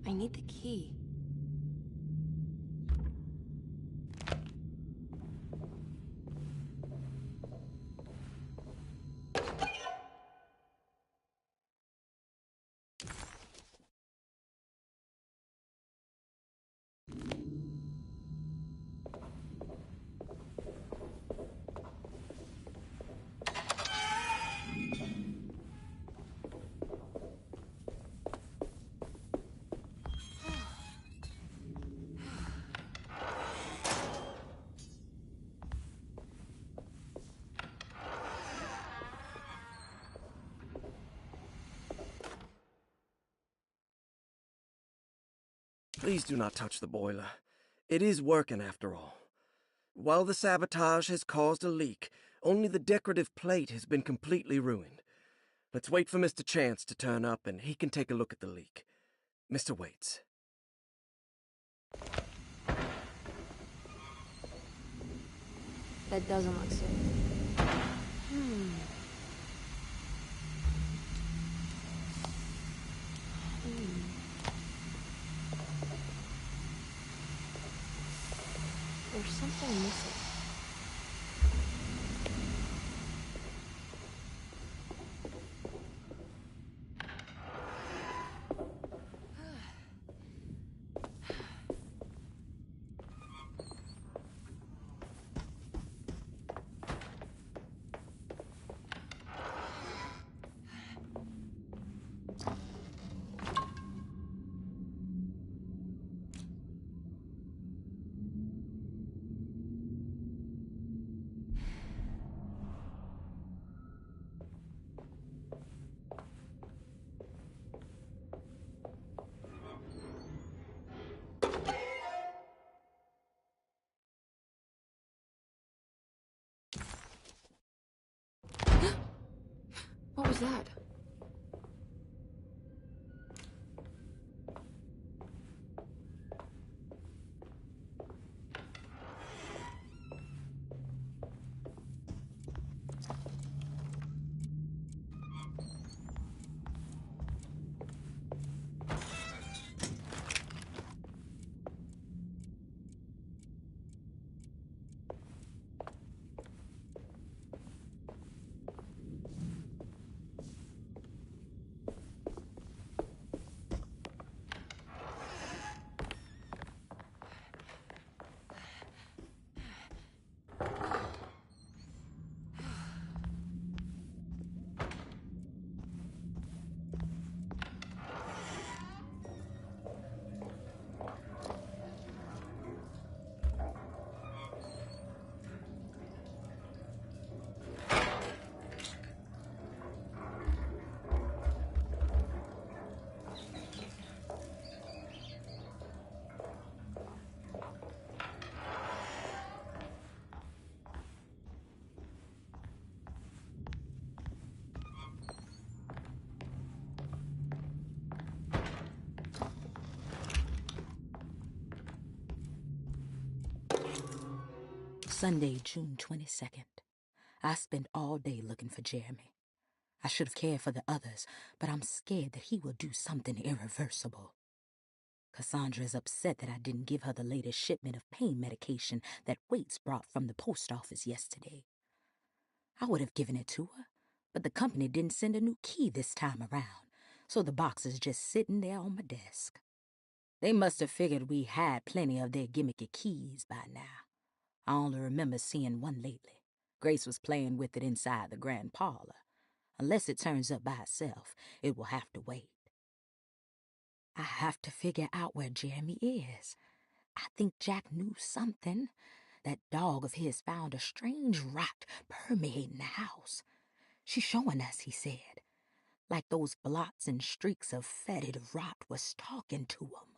I need the key. Please do not touch the boiler. It is working after all. While the sabotage has caused a leak, only the decorative plate has been completely ruined. Let's wait for Mr. Chance to turn up and he can take a look at the leak. Mr. Waits. That doesn't look safe. There's something missing. What was that? Sunday, June 22nd. I spent all day looking for Jeremy. I should have cared for the others, but I'm scared that he will do something irreversible. Cassandra is upset that I didn't give her the latest shipment of pain medication that Waits brought from the post office yesterday. I would have given it to her, but the company didn't send a new key this time around, so the box is just sitting there on my desk. They must have figured we had plenty of their gimmicky keys by now. I only remember seeing one lately. Grace was playing with it inside the grand parlor. Unless it turns up by itself, it will have to wait. I have to figure out where Jeremy is. I think Jack knew something. That dog of his found a strange rot permeating the house. She's showing us, he said. Like those blots and streaks of fetid rot was talking to him.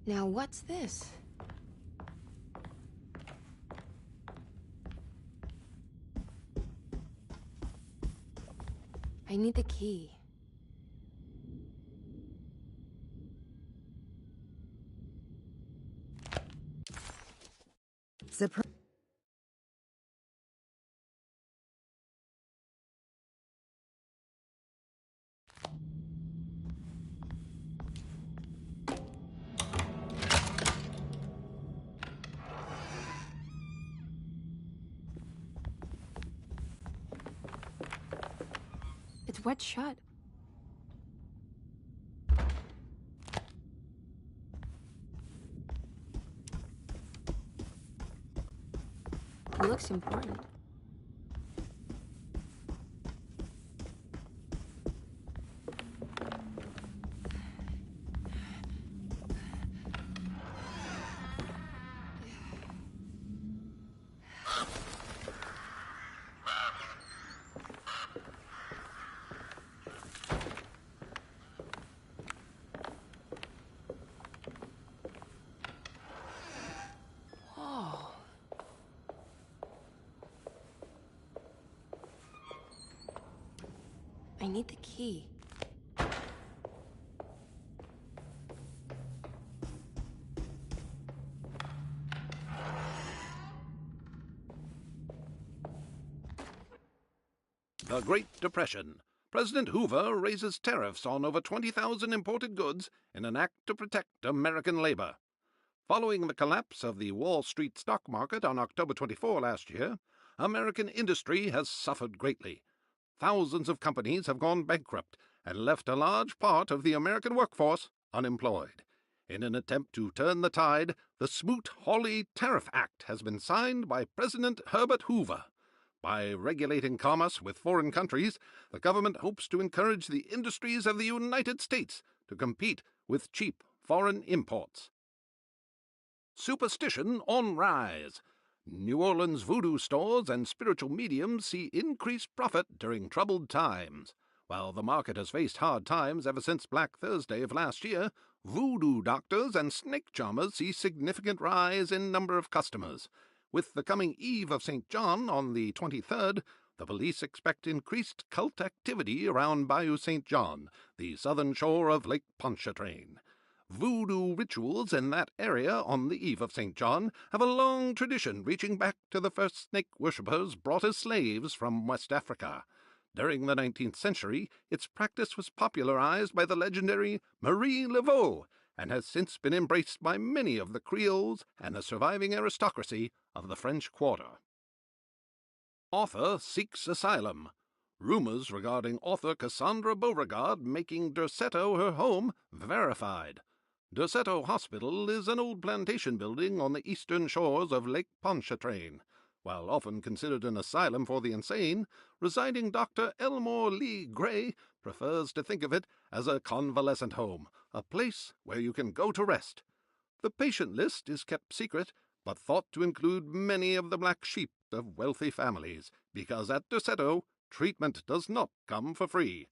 Now what's this? I need the key. Surprise. It's wet shut. It looks important. Whoa. I need the key. The Great Depression. President Hoover raises tariffs on over 20,000 imported goods in an act to protect American labor. Following the collapse of the Wall Street stock market on October 24 last year, American industry has suffered greatly. Thousands of companies have gone bankrupt and left a large part of the American workforce unemployed. In an attempt to turn the tide, the Smoot-Hawley Tariff Act has been signed by President Herbert Hoover. By regulating commerce with foreign countries, the government hopes to encourage the industries of the United States to compete with cheap foreign imports. Superstition on rise. New Orleans voodoo stores and spiritual mediums see increased profit during troubled times. While the market has faced hard times ever since Black Thursday of last year, voodoo doctors and snake charmers see significant rise in number of customers. With the coming Eve of St. John on the 23rd, the police expect increased cult activity around Bayou St. John, the southern shore of Lake Pontchartrain. Voodoo rituals in that area on the Eve of St. John have a long tradition reaching back to the first snake worshippers brought as slaves from West Africa. During the 19th century, its practice was popularized by the legendary Marie Laveau, and has since been embraced by many of the Creoles and the surviving aristocracy of the French Quarter. Author seeks asylum. Rumors regarding author Cassandra Beauregard making Derceto her home verified. Derceto Hospital is an old plantation building on the eastern shores of Lake Pontchartrain. While often considered an asylum for the insane, residing Dr. Elmore Lee Gray prefers to think of it as a convalescent home, a place where you can go to rest. The patient list is kept secret, but thought to include many of the black sheep of wealthy families, because at Derceto, treatment does not come for free.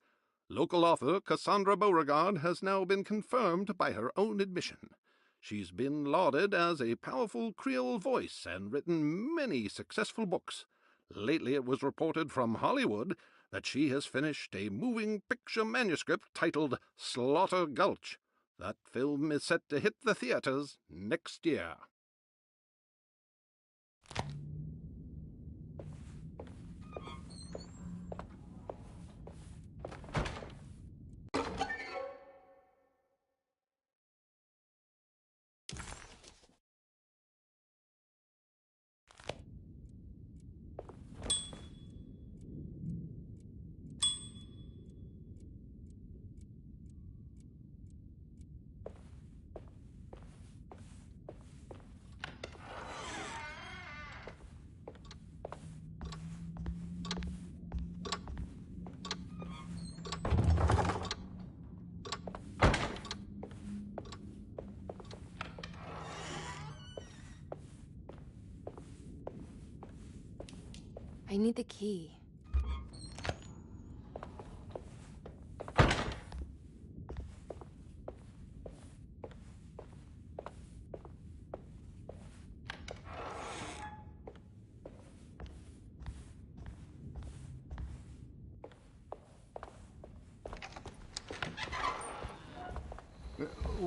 Local author Cassandra Beauregard has now been confirmed by her own admission. She's been lauded as a powerful Creole voice and written many successful books. Lately it was reported from Hollywood that she has finished a moving picture manuscript titled Slaughter Gulch. That film is set to hit the theaters next year. I need the key.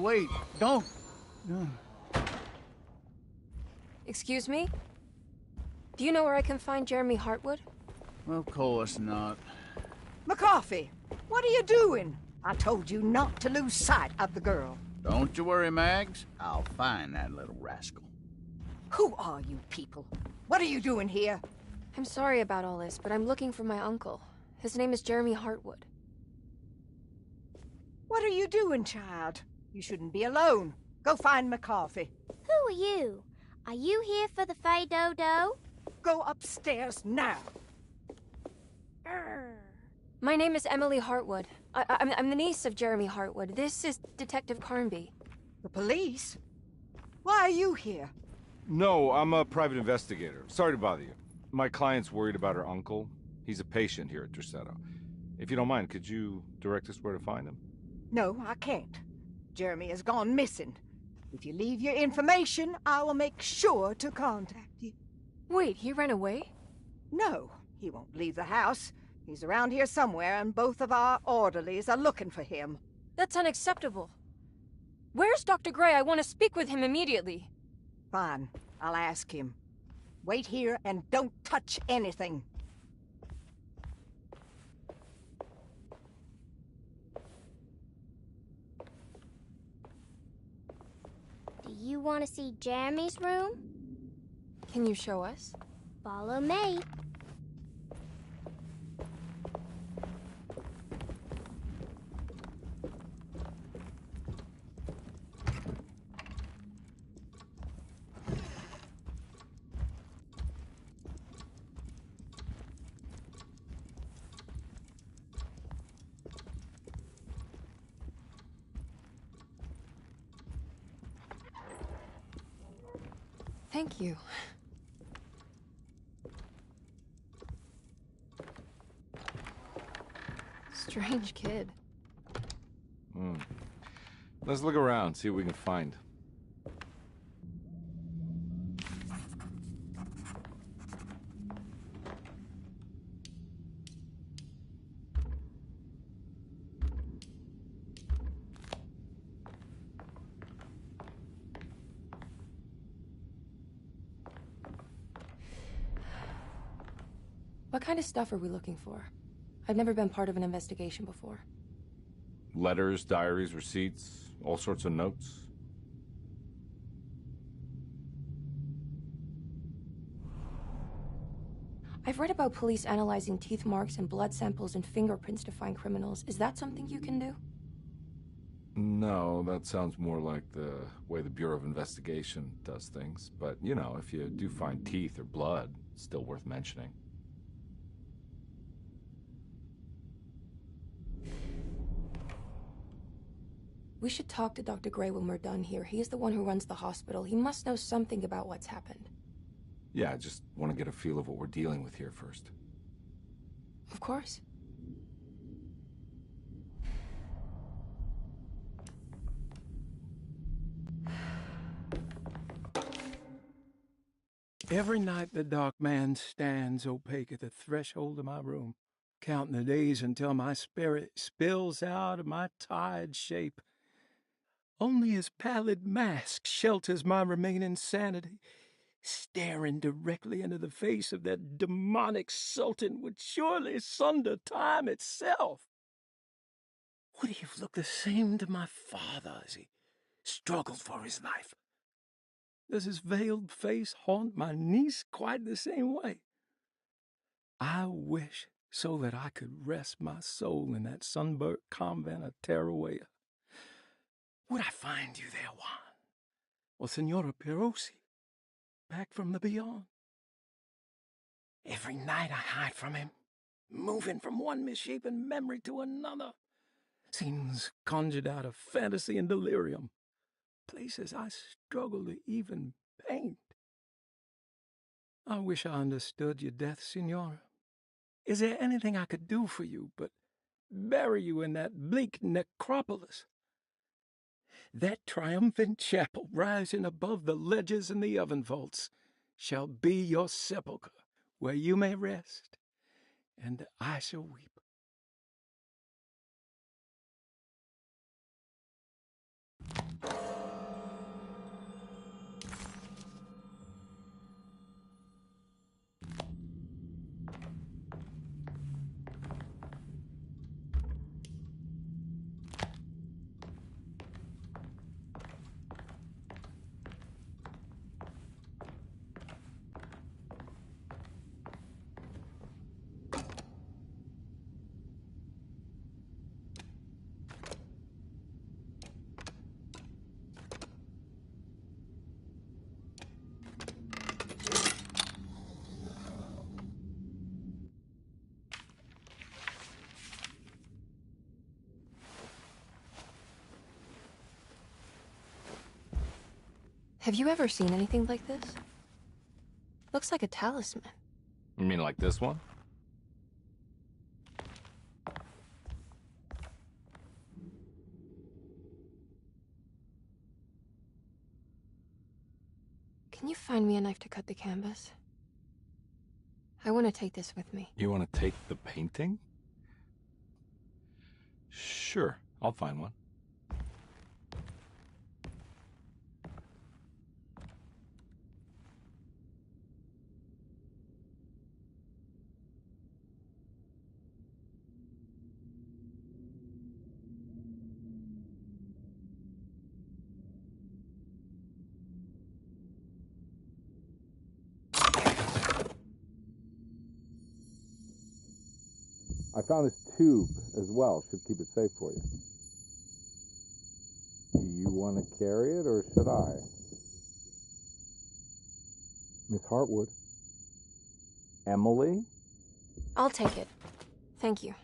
wait. Don't. Excuse me? Do you know where I can find Jeremy Hartwood? Of course not. McCarthy, what are you doing? I told you not to lose sight of the girl. Don't you worry, Mags. I'll find that little rascal. Who are you people? What are you doing here? I'm sorry about all this, but I'm looking for my uncle. His name is Jeremy Hartwood. What are you doing, child? You shouldn't be alone. Go find McCarthy. Who are you? Are you here for the Fay Dodo? Go upstairs now. My name is Emily Hartwood. I'm the niece of Jeremy Hartwood. This is Detective Carnby. The police? Why are you here? No, I'm a private investigator. Sorry to bother you. My client's worried about her uncle. He's a patient here at Derceto. If you don't mind, could you direct us where to find him? No, I can't. Jeremy has gone missing. If you leave your information, I will make sure to contact you. Wait, he ran away? No, he won't leave the house. He's around here somewhere, and both of our orderlies are looking for him. That's unacceptable. Where's Dr. Gray? I want to speak with him immediately. Fine, I'll ask him. Wait here and don't touch anything. Do you want to see Jeremy's room? Can you show us? Follow me. Thank you. Strange kid. Let's look around, see what we can find. What kind of stuff are we looking for? I've never been part of an investigation before. Letters, diaries, receipts, all sorts of notes. I've read about police analyzing teeth marks and blood samples and fingerprints to find criminals. Is that something you can do? No, that sounds more like the way the Bureau of Investigation does things. But, you know, if you do find teeth or blood, it's still worth mentioning. We should talk to Dr. Gray when we're done here. He is the one who runs the hospital. He must know something about what's happened. Yeah, I just want to get a feel of what we're dealing with here first. Of course. Every night the dark man stands opaque at the threshold of my room, counting the days until my spirit spills out of my tired shape. Only his pallid mask shelters my remaining sanity. Staring directly into the face of that demonic sultan would surely sunder time itself. Would he have looked the same to my father as he struggled for his life? Does his veiled face haunt my niece quite the same way? I wish so that I could rest my soul in that sunburnt convent of Tarawea. Would I find you there, Juan? Or Senora Pirosi, back from the beyond? Every night I hide from him, moving from one misshapen memory to another. Scenes conjured out of fantasy and delirium. Places I struggle to even paint. I wish I understood your death, Senora. Is there anything I could do for you but bury you in that bleak necropolis? That triumphant chapel rising above the ledges and the oven vaults shall be your sepulchre, where you may rest, and I shall weep. Have you ever seen anything like this? Looks like a talisman. You mean like this one? Can you find me a knife to cut the canvas? I want to take this with me. You want to take the painting? Sure, I'll find one. I found this tube as well. Should keep it safe for you. Do you want to carry it, or should I? Miss Hartwood? Emily? I'll take it. Thank you.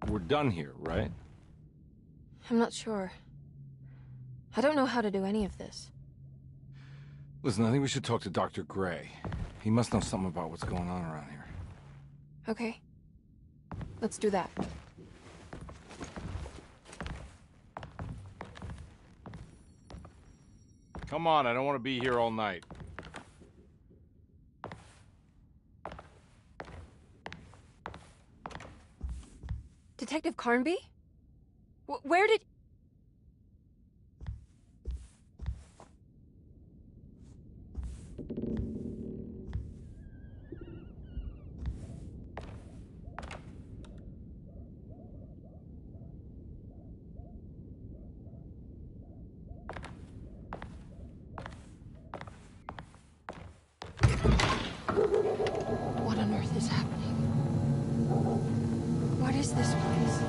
We're done here, right? I'm not sure. I don't know how to do any of this. Listen, I think we should talk to Dr. Gray. He must know something about what's going on around here. Okay. Let's do that. Come on, I don't want to be here all night. Detective Carnby? Where did... What on earth is happening? What is this place?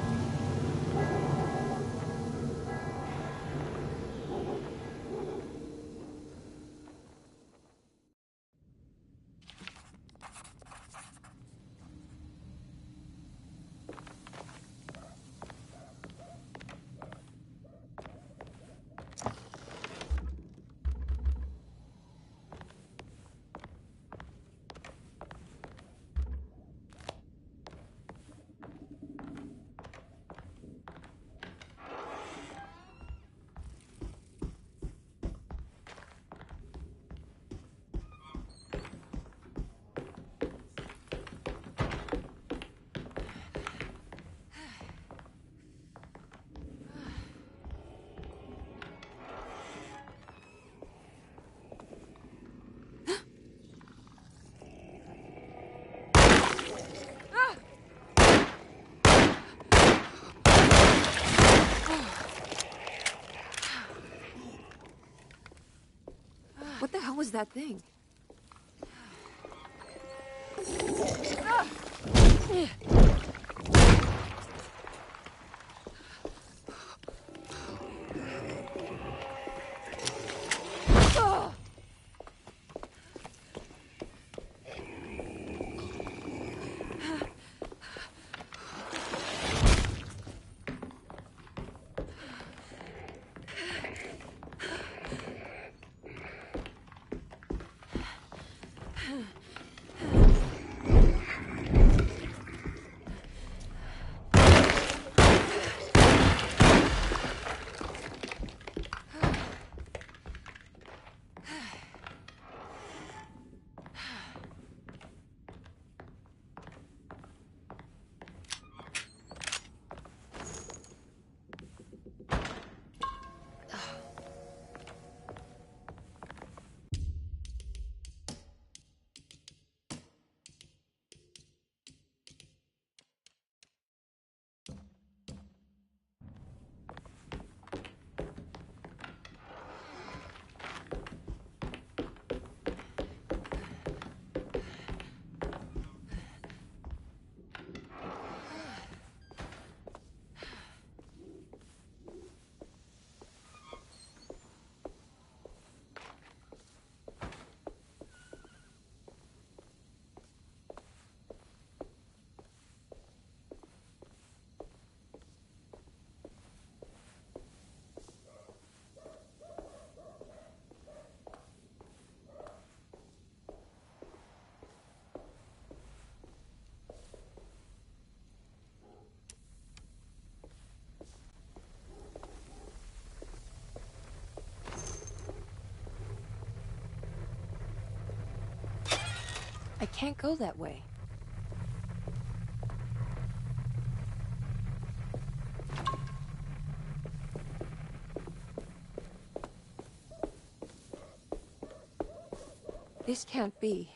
What the hell was that thing? I can't go that way. This can't be.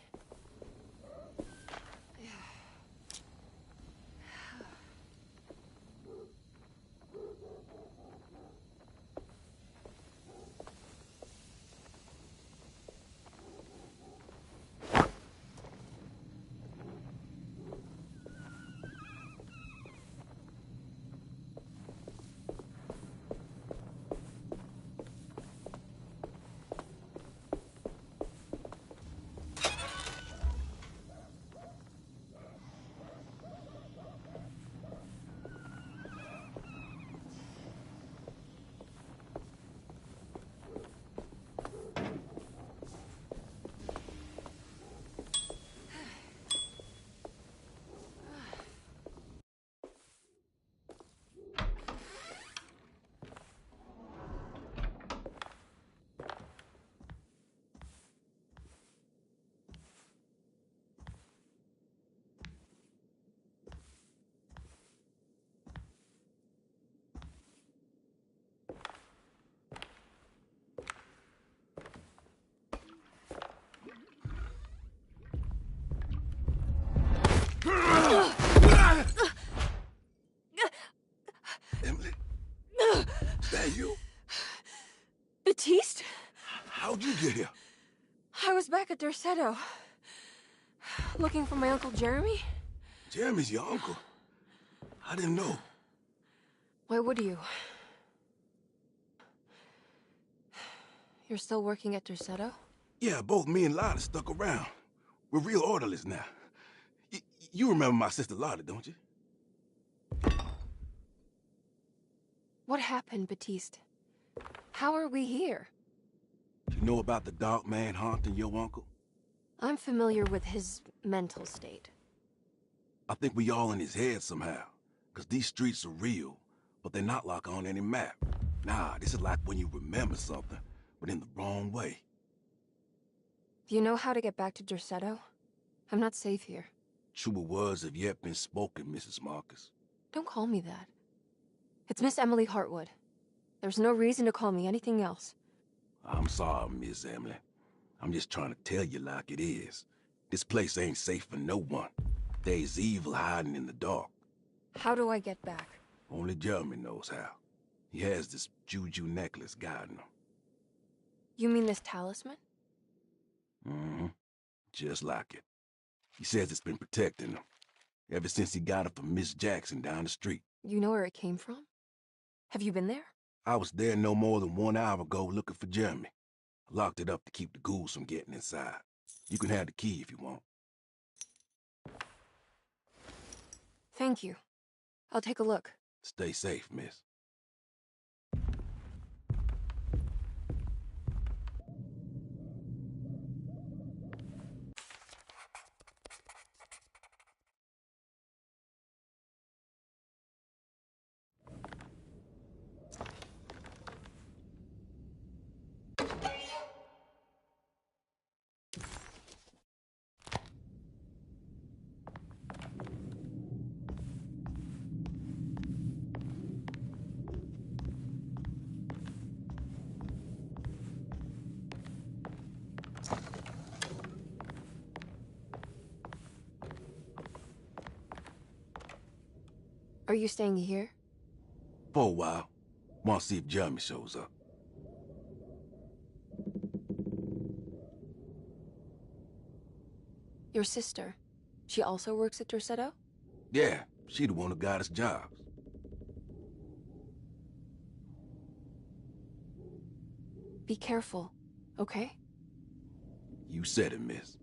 Emily? Is that you? Batiste? How'd you get here? I was back at Derceto. Looking for my Uncle Jeremy? Jeremy's your uncle. I didn't know. Why would you? You're still working at Derceto? Yeah, both me and Lotta stuck around. We're real orderlies now. You remember my sister Lotta, don't you? What happened, Batiste? How are we here? You know about the dark man haunting your uncle? I'm familiar with his mental state. I think we all in his head somehow. Because these streets are real, but they're not like on any map. Nah, this is like when you remember something, but in the wrong way. Do you know how to get back to Derceto? I'm not safe here. Truer words have yet been spoken, Mrs. Marcus. Don't call me that. It's Miss Emily Hartwood. There's no reason to call me anything else. I'm sorry, Miss Emily. I'm just trying to tell you like it is. This place ain't safe for no one. There's evil hiding in the dark. How do I get back? Only Jeremy knows how. He has this juju necklace guiding him. You mean this talisman? Mm-hmm. Just like it. He says it's been protecting him ever since he got it from Miss Jackson down the street. You know where it came from? Have you been there? I was there no more than 1 hour ago looking for Jeremy. I locked it up to keep the ghouls from getting inside. You can have the key if you want. Thank you. I'll take a look. Stay safe, miss. Are you staying here? For a while. Want to see if Jeremy shows up. Your sister. She also works at Derceto? Yeah, she the one who got us jobs. Be careful, okay? You said it, miss.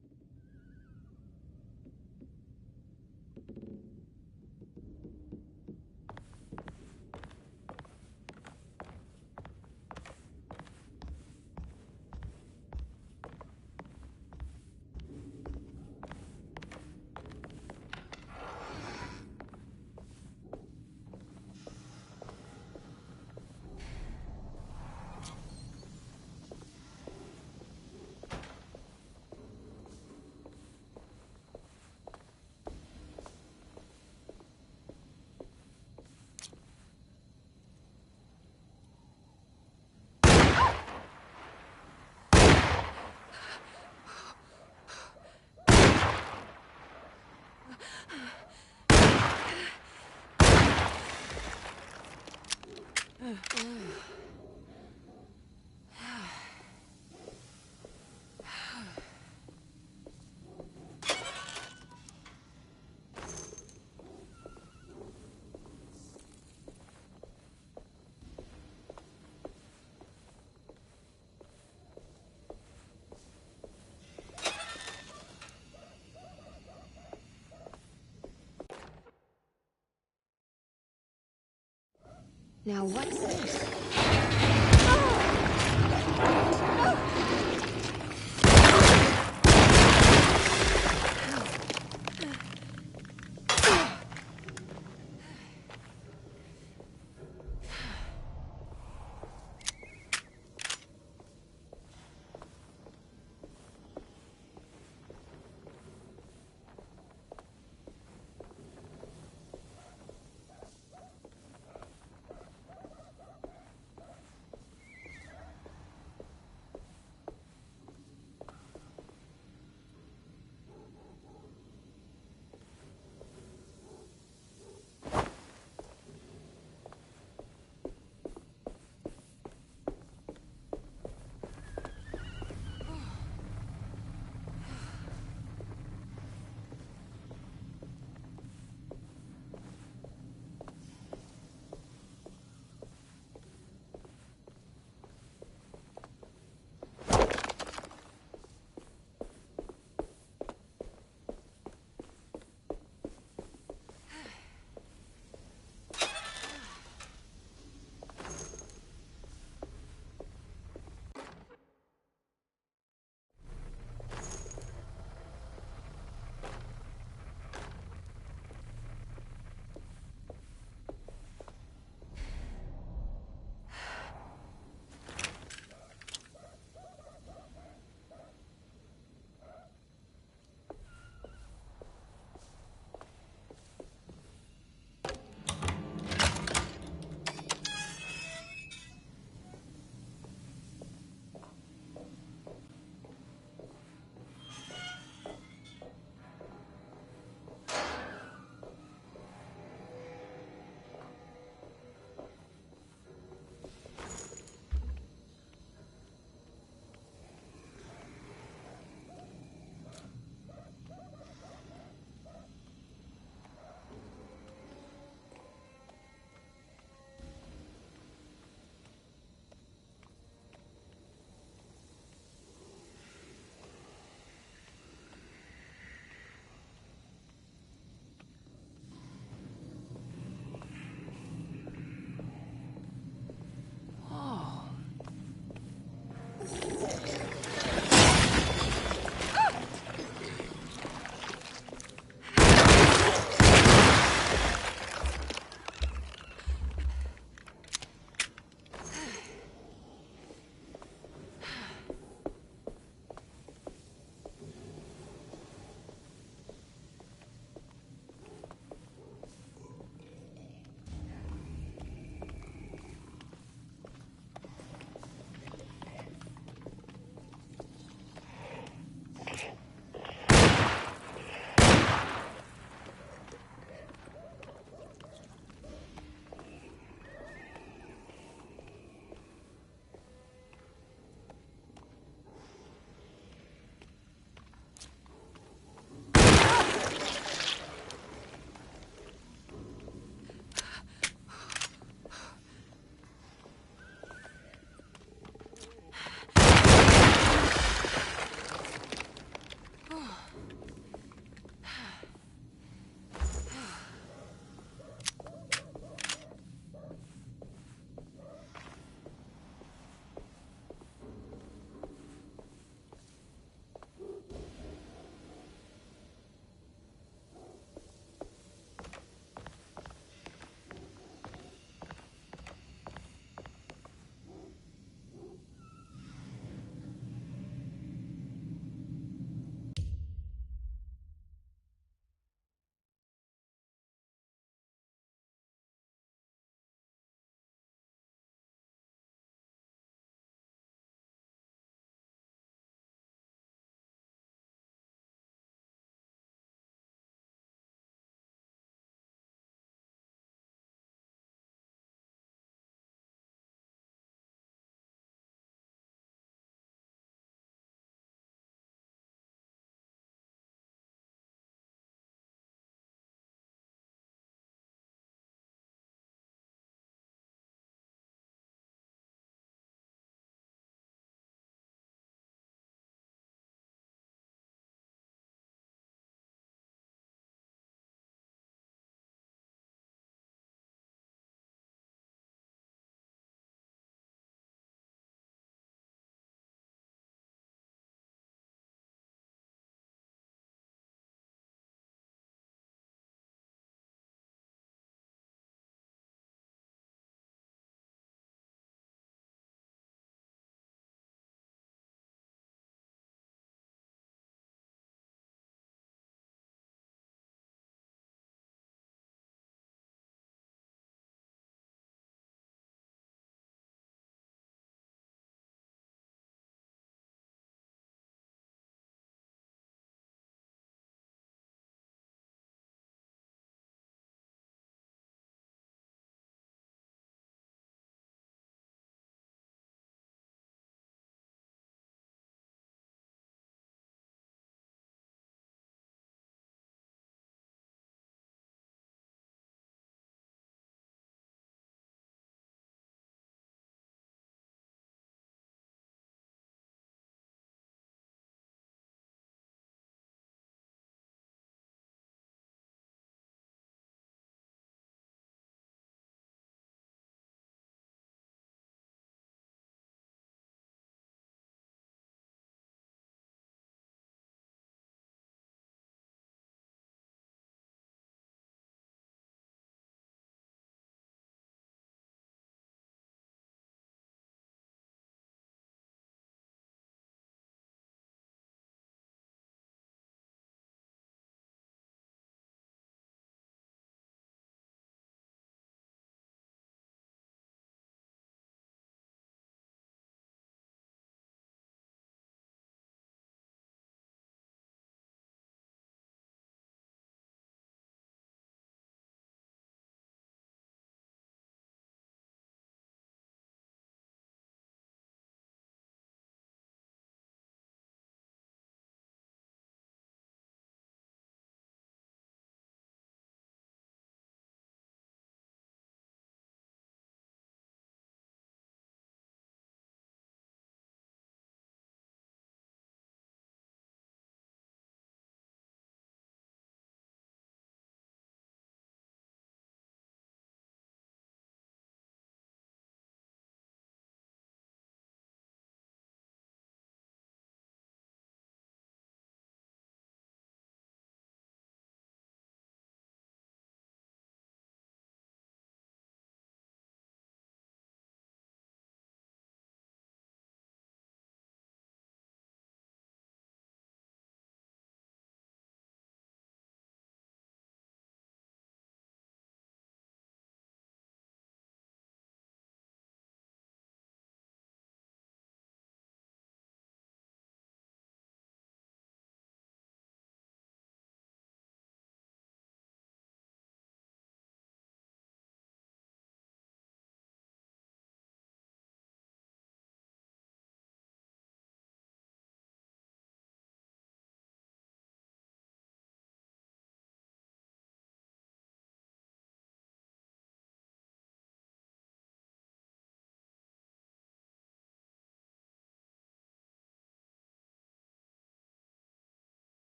Now what's this?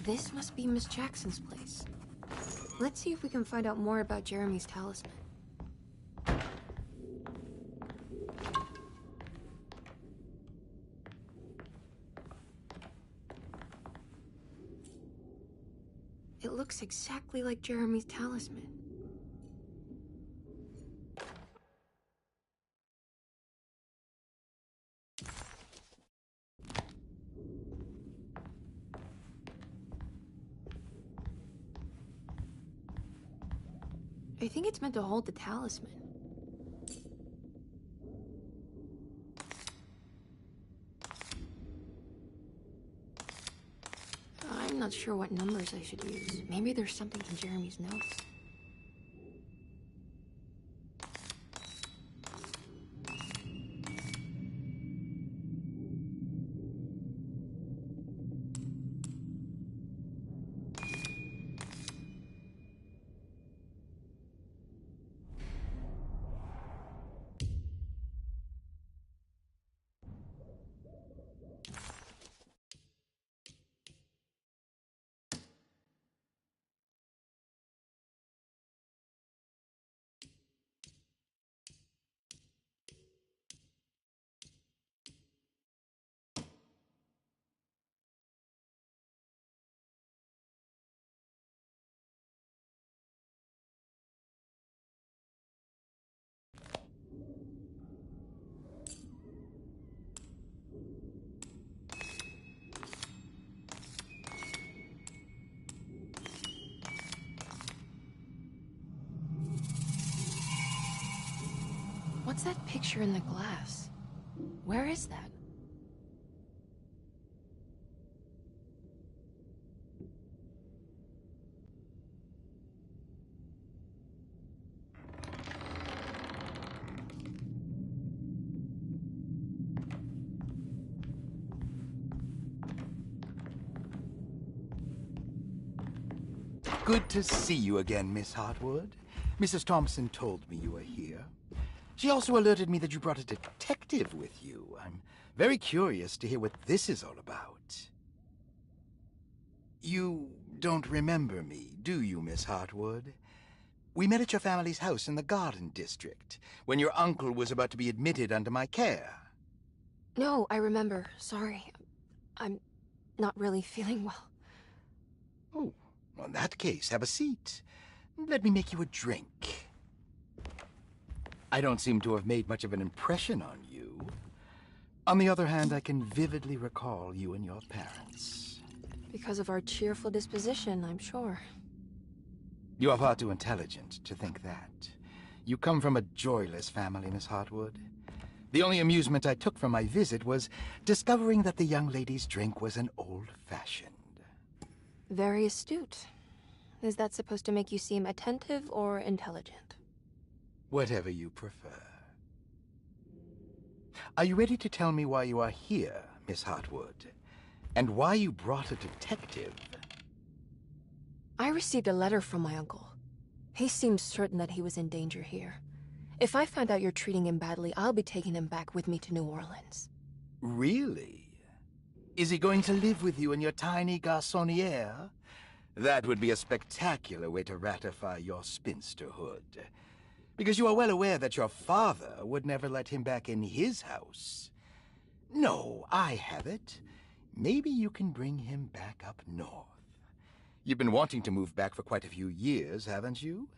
This must be Miss Jackson's place. Let's see if we can find out more about Jeremy's talisman. It looks exactly like Jeremy's talisman. I think it's meant to hold the talisman. I'm not sure what numbers I should use. Maybe there's something in Jeremy's notes. What's that picture in the glass? Where is that? Good to see you again, Miss Hartwood. Mrs. Thompson told me you were here. She also alerted me that you brought a detective with you. I'm very curious to hear what this is all about. You don't remember me, do you, Miss Hartwood? We met at your family's house in the Garden District, when your uncle was about to be admitted under my care. No, I remember. Sorry. I'm not really feeling well. Oh, well, in that case, have a seat. Let me make you a drink. I don't seem to have made much of an impression on you. On the other hand, I can vividly recall you and your parents. Because of our cheerful disposition, I'm sure. You are far too intelligent to think that. You come from a joyless family, Miss Hartwood. The only amusement I took from my visit was discovering that the young lady's drink was an old-fashioned. Very astute. Is that supposed to make you seem attentive or intelligent? Whatever you prefer. Are you ready to tell me why you are here, Miss Hartwood? And why you brought a detective? I received a letter from my uncle. He seemed certain that he was in danger here. If I find out you're treating him badly, I'll be taking him back with me to New Orleans. Really? Is he going to live with you in your tiny garçonniere? That would be a spectacular way to ratify your spinsterhood. Because you are well aware that your father would never let him back in his house. No, I have it. Maybe you can bring him back up north. You've been wanting to move back for quite a few years, haven't you?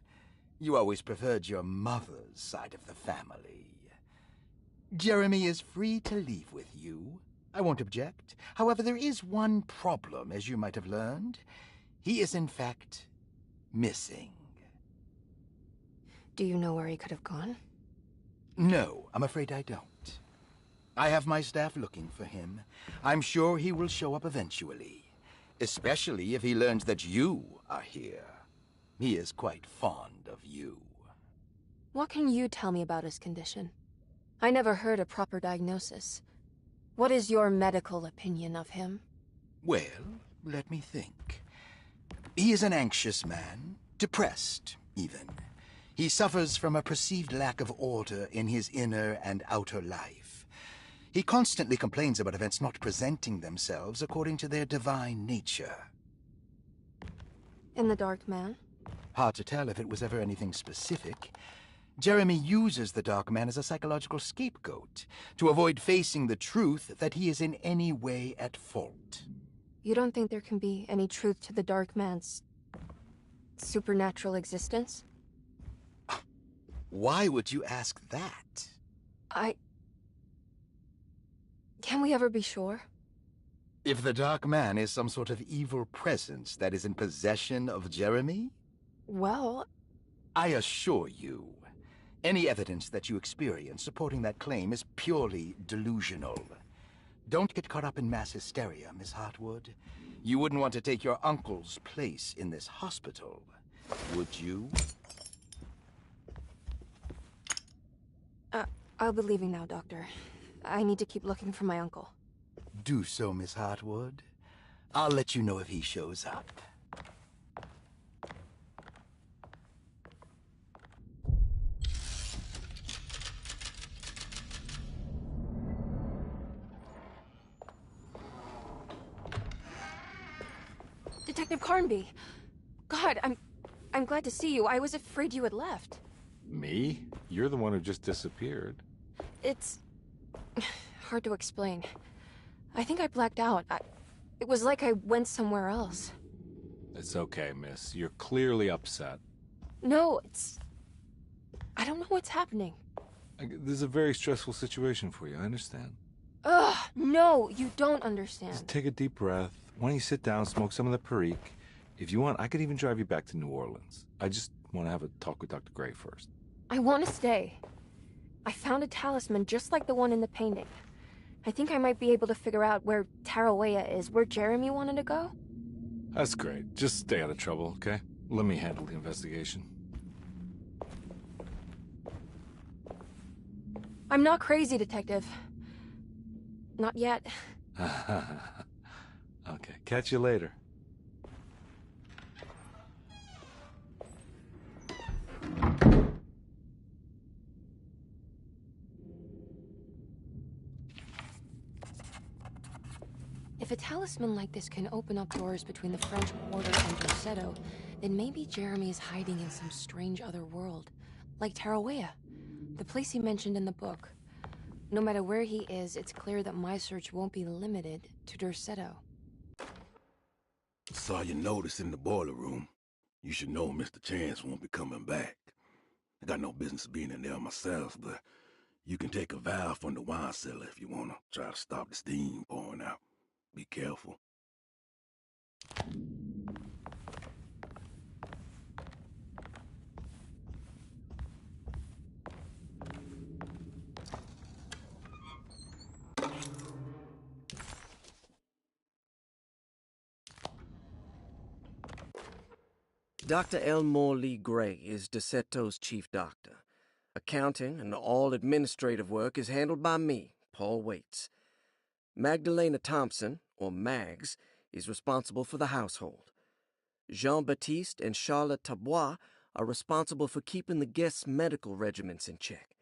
You always preferred your mother's side of the family. Jeremy is free to leave with you. I won't object. However, there is one problem, as you might have learned. He is, in fact, missing. Do you know where he could have gone? No, I'm afraid I don't. I have my staff looking for him. I'm sure he will show up eventually, especially if he learns that you are here. He is quite fond of you. What can you tell me about his condition? I never heard a proper diagnosis. What is your medical opinion of him? Well, let me think. He is an anxious man, depressed, even. He suffers from a perceived lack of order in his inner and outer life. He constantly complains about events not presenting themselves according to their divine nature. And the Dark Man? Hard to tell if it was ever anything specific. Jeremy uses the Dark Man as a psychological scapegoat to avoid facing the truth that he is in any way at fault. You don't think there can be any truth to the Dark Man's supernatural existence? Why would you ask that? Can we ever be sure? If the Dark Man is some sort of evil presence that is in possession of Jeremy? Well, I assure you, any evidence that you experience supporting that claim is purely delusional. Don't get caught up in mass hysteria, Miss Hartwood. You wouldn't want to take your uncle's place in this hospital, would you? I'll be leaving now, Doctor. I need to keep looking for my uncle. Do so, Miss Hartwood. I'll let you know if he shows up. Detective Carnby! God, I'm glad to see you. I was afraid you had left. Me? You're the one who just disappeared. It's hard to explain. I think I blacked out. It was like I went somewhere else. It's okay, miss. You're clearly upset. No, I don't know what's happening. This is a very stressful situation for you, I understand. Ugh, no, you don't understand. Just take a deep breath. Why don't you sit down, smoke some of the Perique? If you want, I could even drive you back to New Orleans. I just want to have a talk with Dr. Gray first. I want to stay. I found a talisman just like the one in the painting. I think I might be able to figure out where Tarawea is, where Jeremy wanted to go. That's great. Just stay out of trouble, okay? Let me handle the investigation. I'm not crazy, Detective. Not yet. Okay, catch you later. If a talisman like this can open up doors between the French Quarter and Dorsetto, then maybe Jeremy is hiding in some strange other world. Like Tarawea, the place he mentioned in the book. No matter where he is, it's clear that my search won't be limited to Dorsetto. Saw your notice in the boiler room. You should know Mr. Chance won't be coming back. I got no business being in there myself, but you can take a valve from the wine cellar if you want to try to stop the steam pouring out. Be careful. Dr. Elmore Lee Gray is Dorsetto's chief doctor. Accounting and all administrative work is handled by me, Paul Waits. Magdalena Thompson, or Mags, is responsible for the household. Jean-Baptiste and Charlotte Tabois are responsible for keeping the guests' medical regimens in check.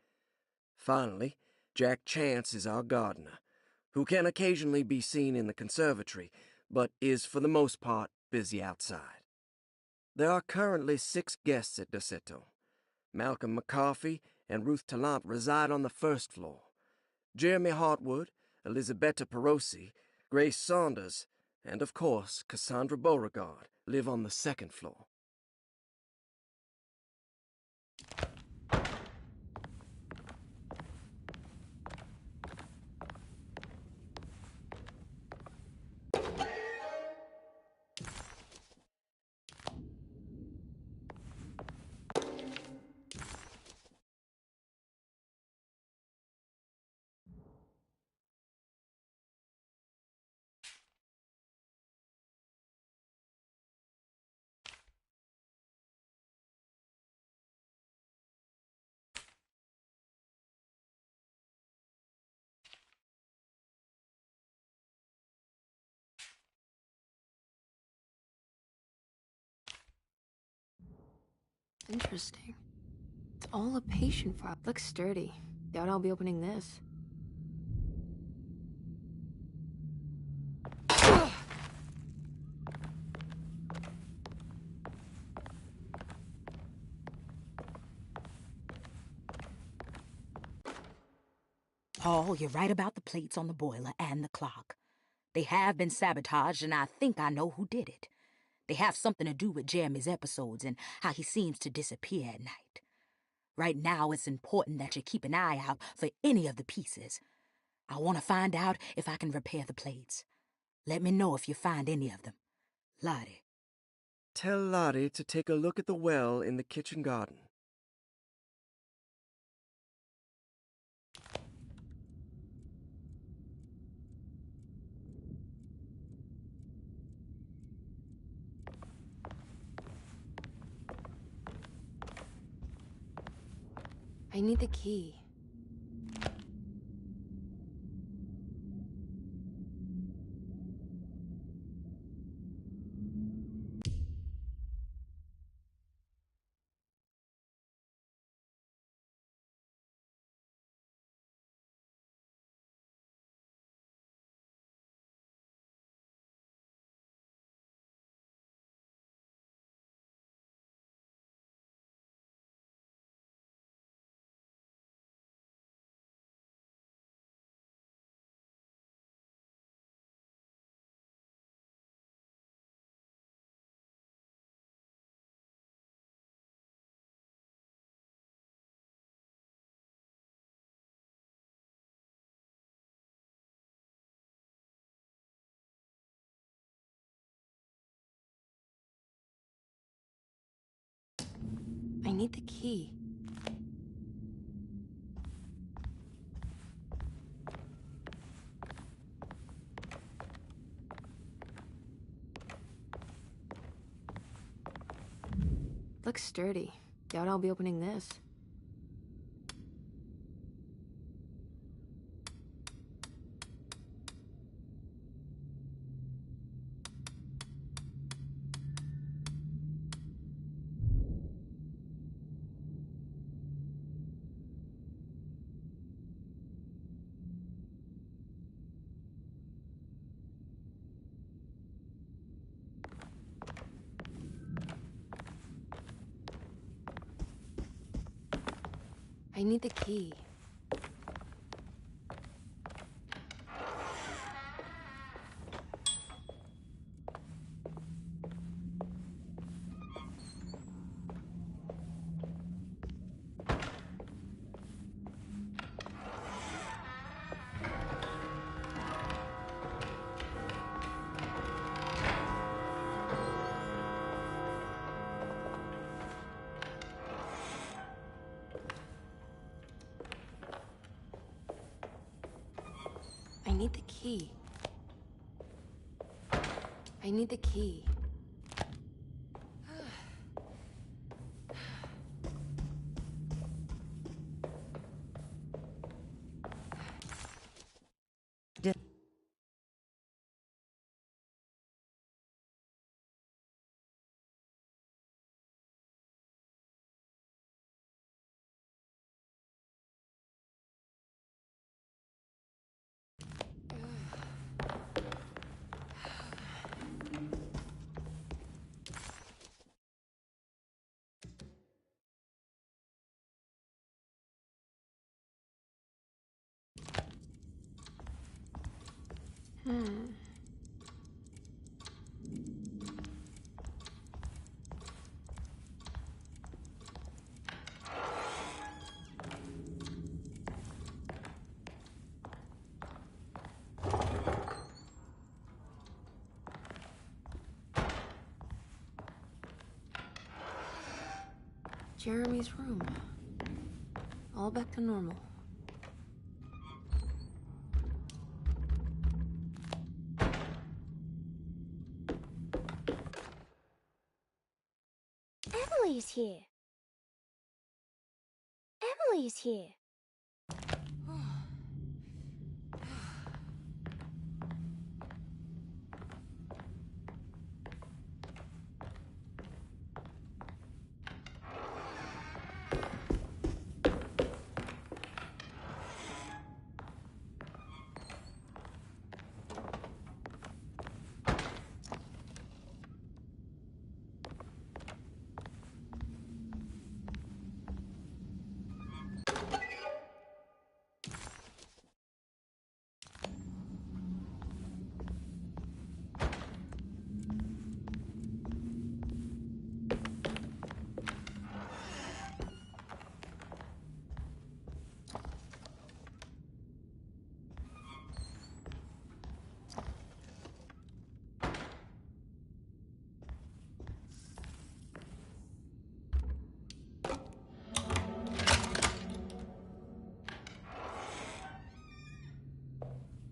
Finally, Jack Chance is our gardener, who can occasionally be seen in the conservatory, but is for the most part busy outside. There are currently 6 guests at Dorsetto. Malcolm McCarthy and Ruth Tallant reside on the first floor. Jeremy Hartwood, Elisabetta Perosi, Grace Saunders, and of course Cassandra Beauregard live on the second floor. Interesting. It's all a patient file. Looks sturdy. Doubt I'll be opening this. Paul, you're right about the plates on the boiler and the clock. They have been sabotaged, and I think I know who did it. They have something to do with Jeremy's episodes and how he seems to disappear at night. Right now, it's important that you keep an eye out for any of the pieces. I want to find out if I can repair the plates. Let me know if you find any of them. Lottie. Tell Lottie to take a look at the well in the kitchen garden. I need the key. I need the key. Looks sturdy. Doubt I'll be opening this. I need the key. I need the key. I need the key. Jeremy's room. All back to normal. Emily's here. Emily's here.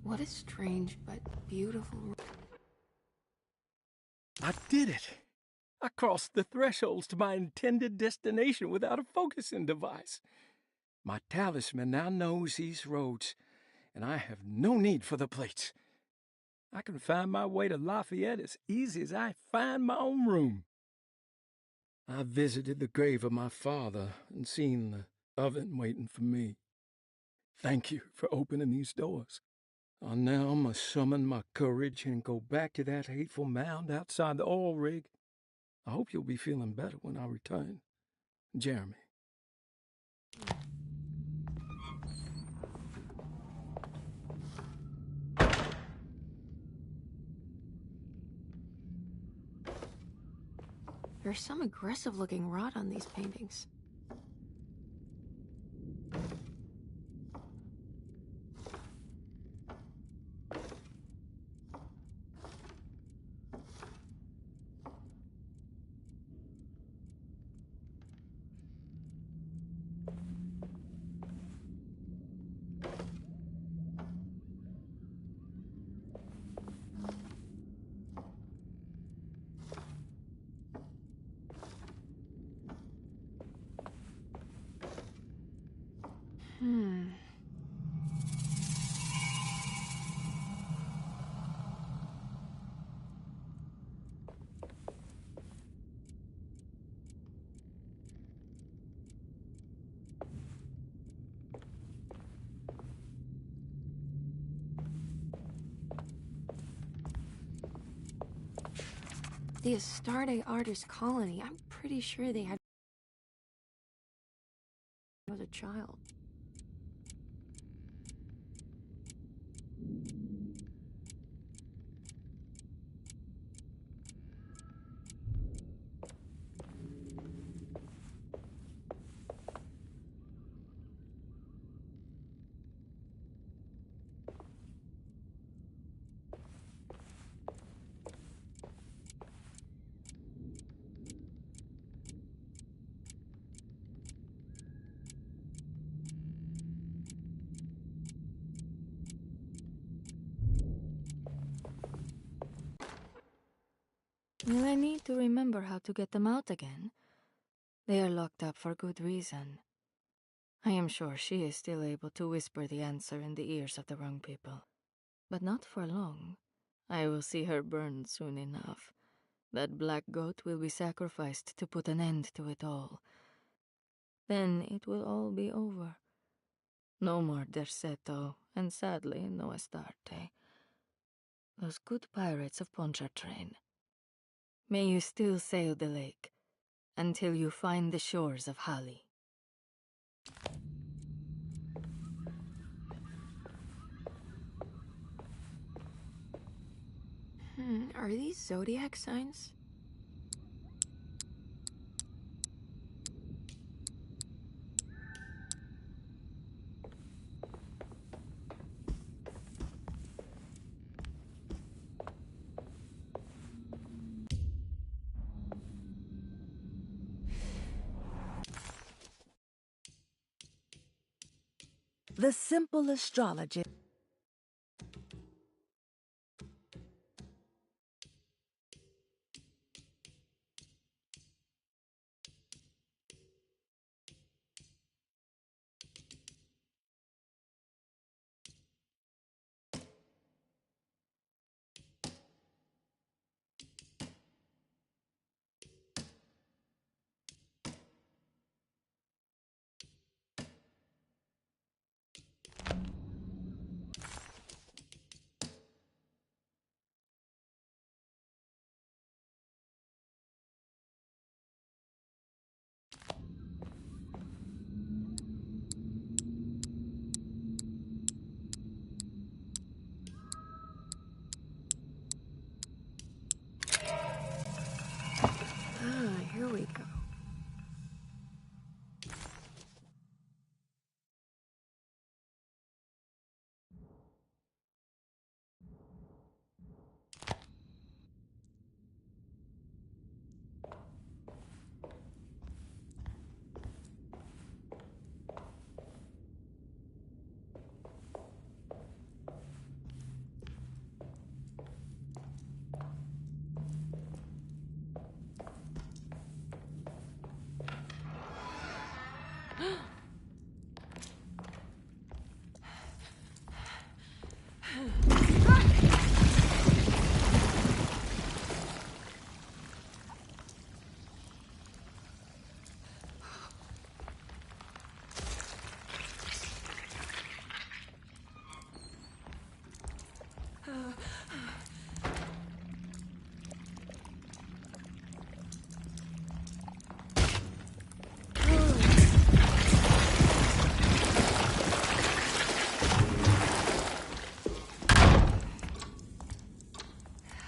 What a strange but beautiful... I did it! I crossed the thresholds to my intended destination without a focusing device. My talisman now knows these roads, and I have no need for the plates. I can find my way to Lafayette as easy as I find my own room. I visited the grave of my father and seen the oven waiting for me. Thank you for opening these doors. I now must summon my courage and go back to that hateful mound outside the oil rig. I hope you'll be feeling better when I return. Jeremy. There's some aggressive-looking rot on these paintings. The Astarte Artist Colony. I'm pretty sure they had... as a child. Will I need to remember how to get them out again? They are locked up for good reason. I am sure she is still able to whisper the answer in the ears of the wrong people. But not for long. I will see her burned soon enough. That black goat will be sacrificed to put an end to it all. Then it will all be over. No more Derceto, and sadly, no Astarte. Those good pirates of Pontchartrain. May you still sail the lake, until you find the shores of Hali. Are these zodiac signs? The simple astrology.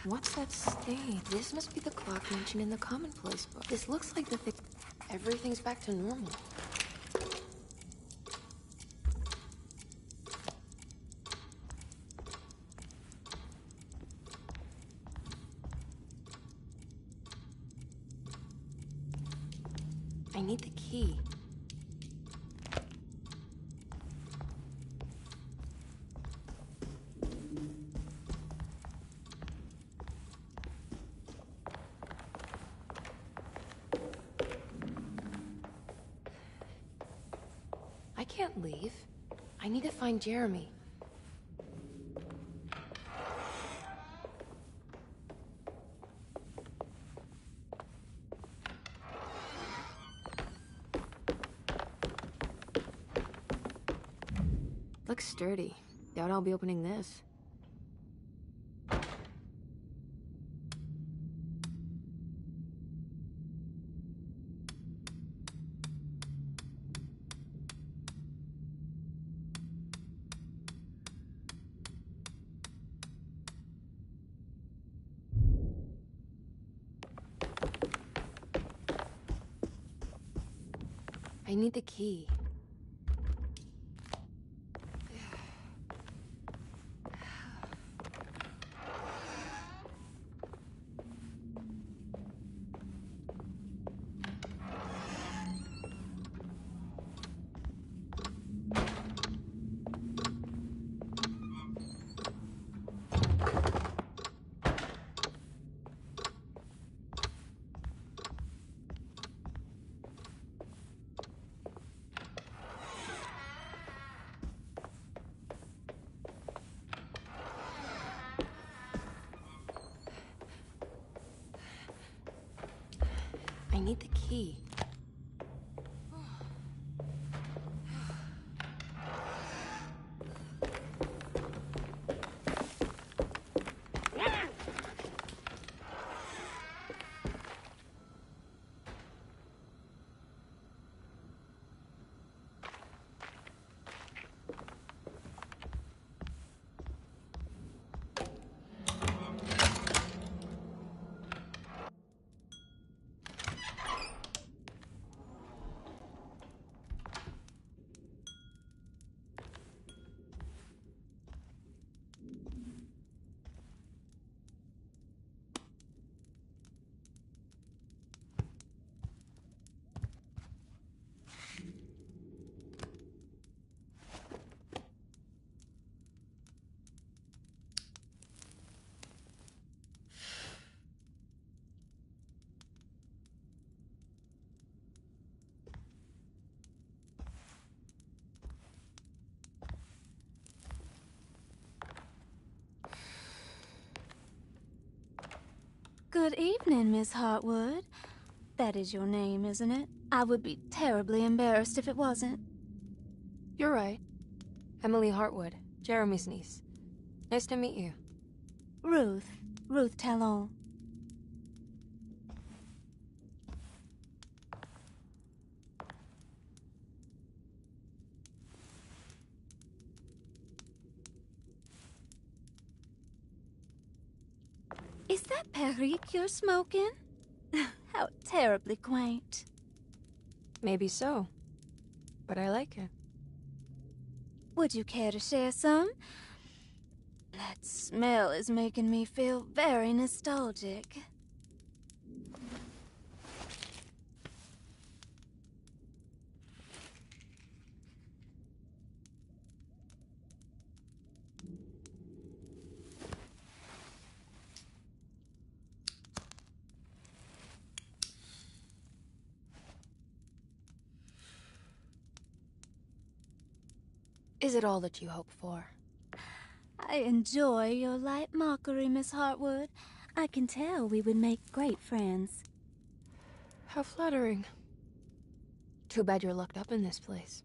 What's that stain? This must be the clock mentioned in the commonplace book. This looks like the thing. Everything's back to normal. I need the key. I can't leave. I need to find Jeremy. Looks sturdy. Doubt I'll be opening this. I need the key. I need the key. Good evening, Miss Hartwood. That is your name, isn't it? I would be terribly embarrassed if it wasn't. You're right. Emily Hartwood, Jeremy's niece. Nice to meet you. Ruth Talon. Is that Perique you're smoking? How terribly quaint. Maybe so, but I like it. Would you care to share some? That smell is making me feel very nostalgic. Is it all that you hope for? I enjoy your light mockery, Miss Hartwood. I can tell we would make great friends. How flattering. Too bad you're locked up in this place.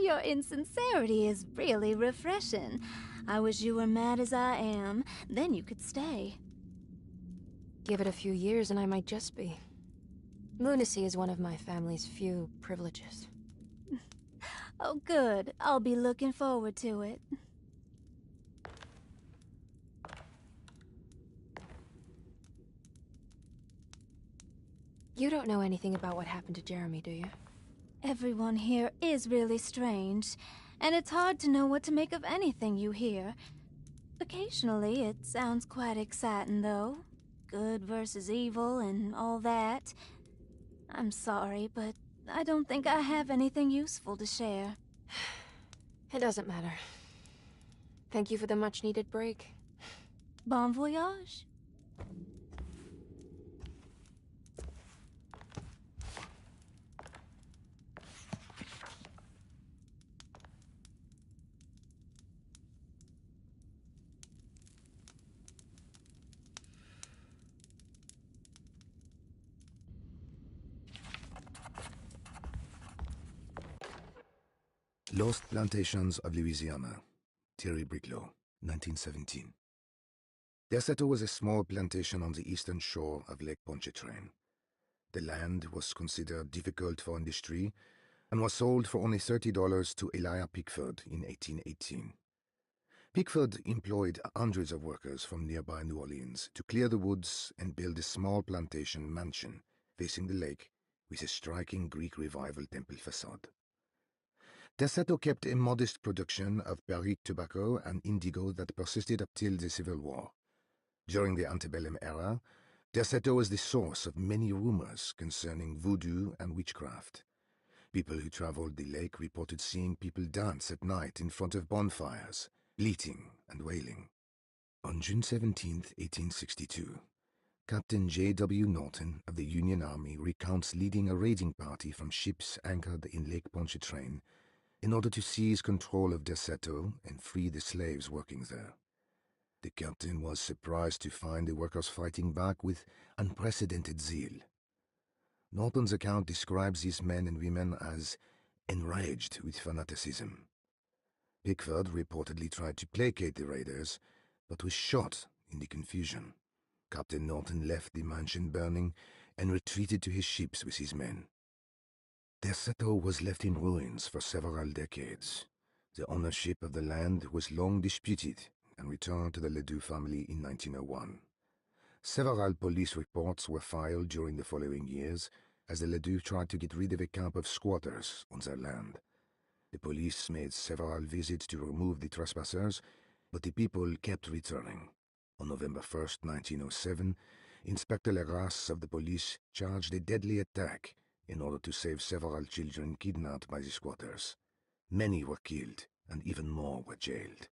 Your insincerity is really refreshing. I wish you were mad as I am. Then you could stay. Give it a few years and I might just be. Lunacy is one of my family's few privileges. Oh, good. I'll be looking forward to it. You don't know anything about what happened to Jeremy, do you? Everyone here is really strange, and it's hard to know what to make of anything you hear. Occasionally, it sounds quite exciting, though. Good versus evil and all that. I'm sorry, but I don't think I have anything useful to share. It doesn't matter. Thank you for the much-needed break. Bon voyage. Lost Plantations of Louisiana, Thierry Briclot, 1917. Derceto was a small plantation on the eastern shore of Lake Pontchartrain. The land was considered difficult for industry and was sold for only $30 to Elijah Pickford in 1818. Pickford employed hundreds of workers from nearby New Orleans to clear the woods and build a small plantation mansion facing the lake with a striking Greek Revival temple facade. Derceto kept a modest production of Barrique tobacco and indigo that persisted up till the Civil War. During the antebellum era, Derceto was the source of many rumors concerning voodoo and witchcraft. People who traveled the lake reported seeing people dance at night in front of bonfires, bleating and wailing. On June 17, 1862, Captain J.W. Norton of the Union Army recounts leading a raiding party from ships anchored in Lake Pontchartrain in order to seize control of Derceto and free the slaves working there. The captain was surprised to find the workers fighting back with unprecedented zeal. Norton's account describes these men and women as enraged with fanaticism. Pickford reportedly tried to placate the raiders, but was shot in the confusion. Captain Norton left the mansion burning and retreated to his ships with his men. Derceto was left in ruins for several decades. The ownership of the land was long disputed and returned to the Ledoux family in 1901. Several police reports were filed during the following years as the Ledoux tried to get rid of a camp of squatters on their land. The police made several visits to remove the trespassers, but the people kept returning. On November 1st, 1907, Inspector Legras of the police charged a deadly attack in order to save several children kidnapped by the squatters. Many were killed, and even more were jailed.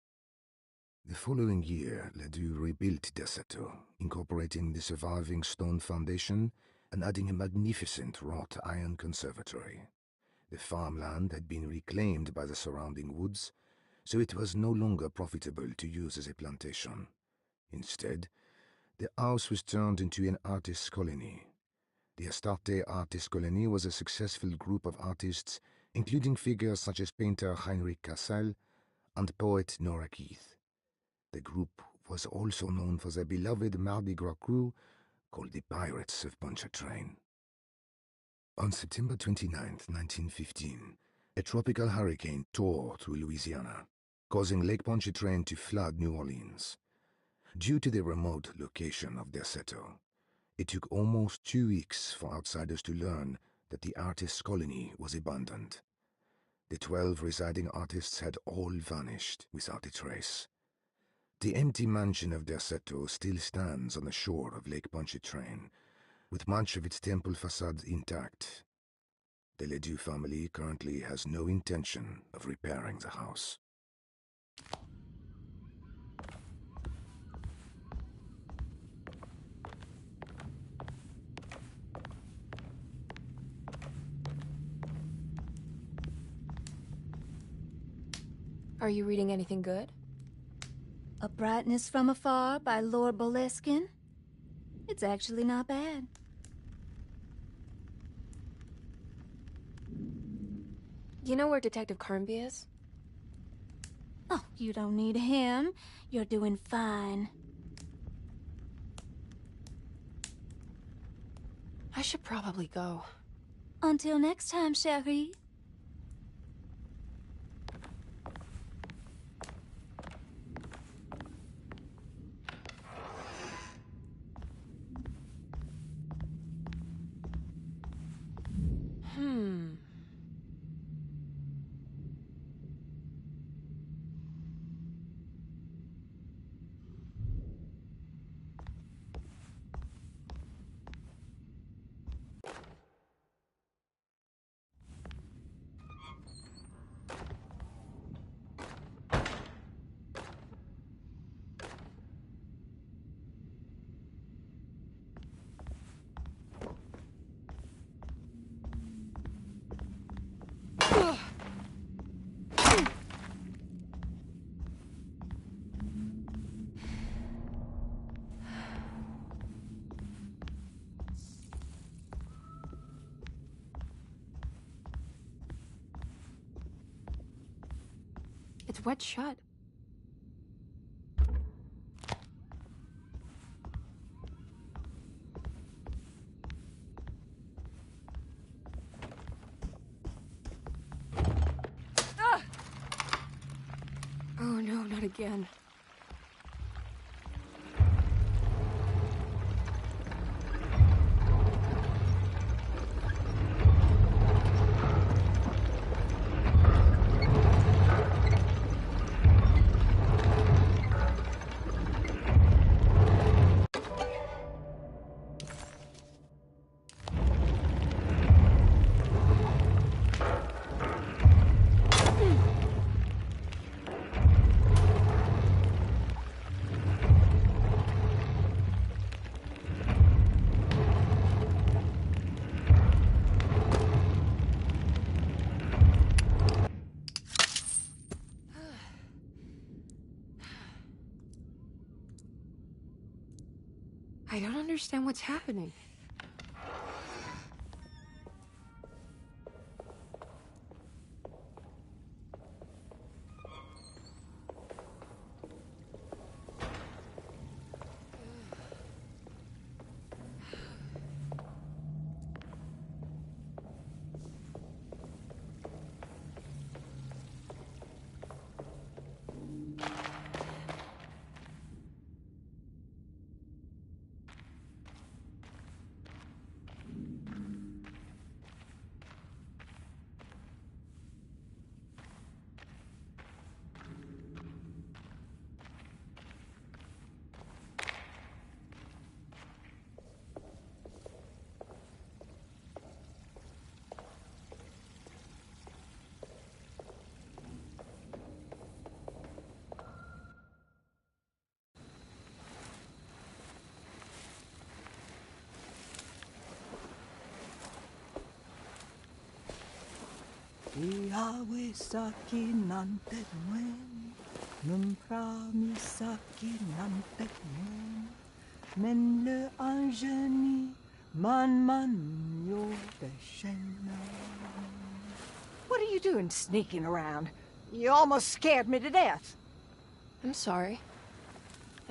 The following year, Ledoux rebuilt Derceto, incorporating the surviving stone foundation and adding a magnificent wrought iron conservatory. The farmland had been reclaimed by the surrounding woods, so it was no longer profitable to use as a plantation. Instead, the house was turned into an artist's colony. The Astarte Artist Colony was a successful group of artists, including figures such as painter Heinrich Cassel and poet Nora Keith. The group was also known for their beloved Mardi Gras crew called the Pirates of Pontchartrain. On September 29, 1915, a tropical hurricane tore through Louisiana, causing Lake Pontchartrain to flood New Orleans. Due to the remote location of Derceto, it took almost 2 weeks for outsiders to learn that the artists' colony was abandoned. The 12 residing artists had all vanished without a trace. The empty mansion of Derceto still stands on the shore of Lake Pontchartrain, with much of its temple facade intact. The Ledoux family currently has no intention of repairing the house. Are you reading anything good? A Brightness from Afar by Lord Boleskine. It's actually not bad. You know where Detective Carnby is? Oh, you don't need him. You're doing fine. I should probably go. Until next time, chérie. It's wet shut. Ah! Oh no, not again. I don't understand what's happening. Iawe saki nantet mwen, numprami saki nantet mwen, men le anjeni man yo beshena. What are you doing sneaking around? You almost scared me to death. I'm sorry.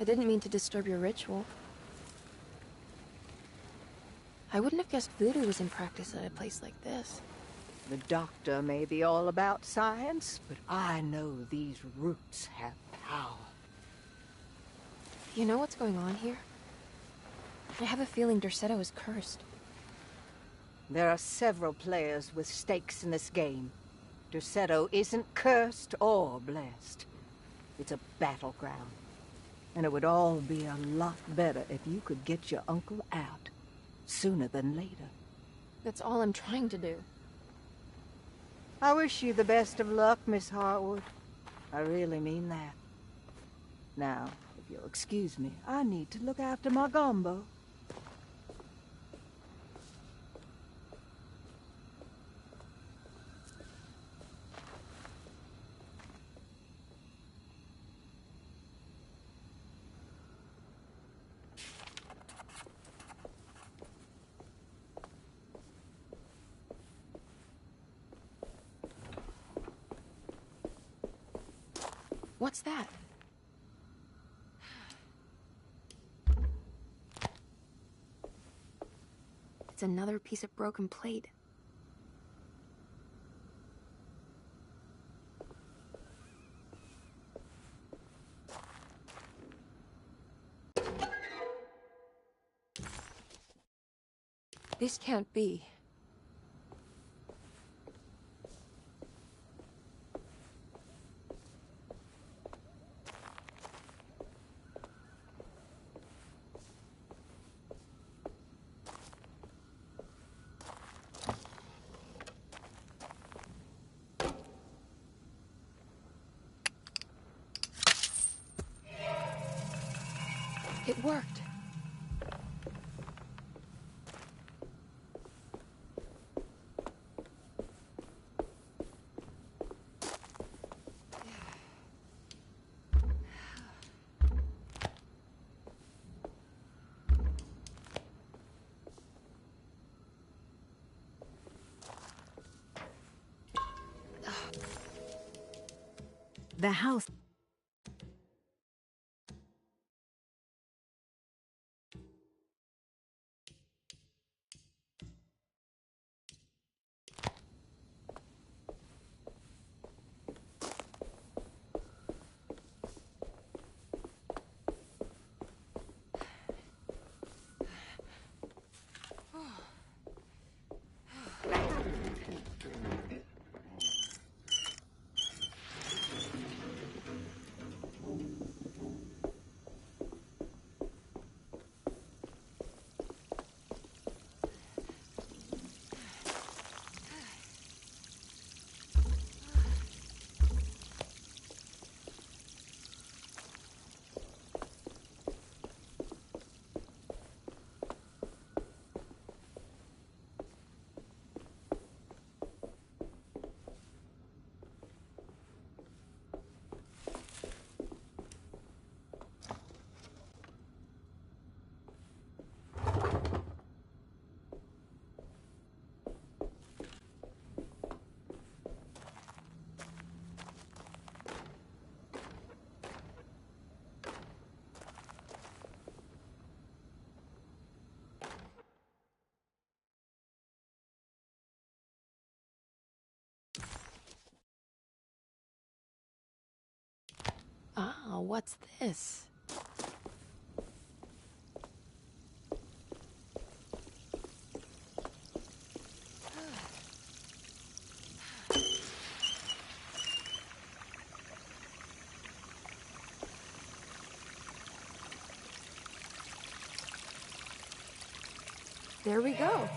I didn't mean to disturb your ritual. I wouldn't have guessed voodoo was in practice at a place like this. The doctor may be all about science, but I know these roots have power. You know what's going on here? I have a feeling Derceto is cursed. There are several players with stakes in this game. Derceto isn't cursed or blessed. It's a battleground. And it would all be a lot better if you could get your uncle out sooner than later. That's all I'm trying to do. I wish you the best of luck, Miss Harwood. I really mean that. Now, if you'll excuse me, I need to look after my gumbo. What's that? It's another piece of broken plate. This can't be. It worked. The house... Ah, what's this? There we go.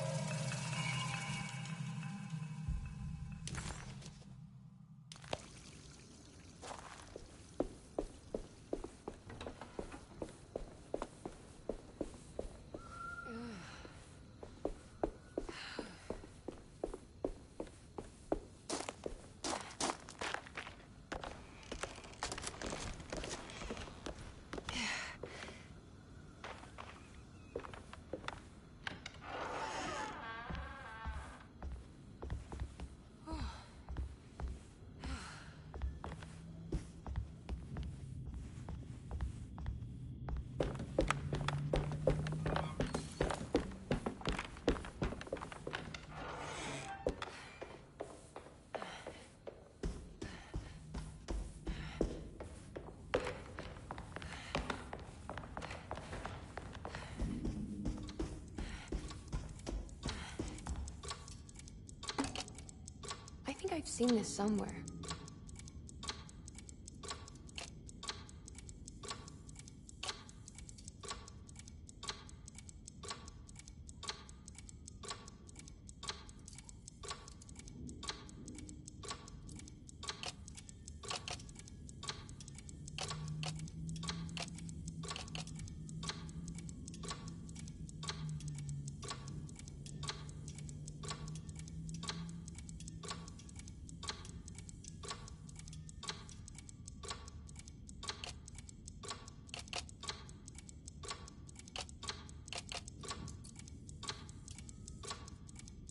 I think I've seen this somewhere.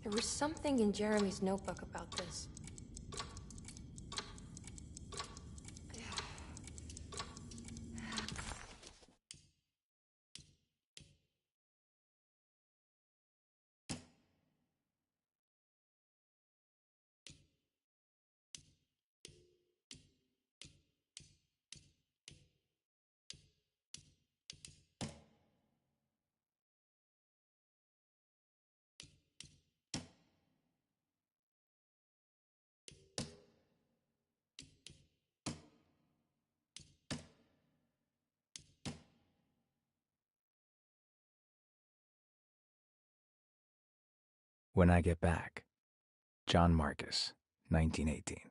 There was something in Jeremy's notebook about this. When I Get Back. John Marcus, 1918.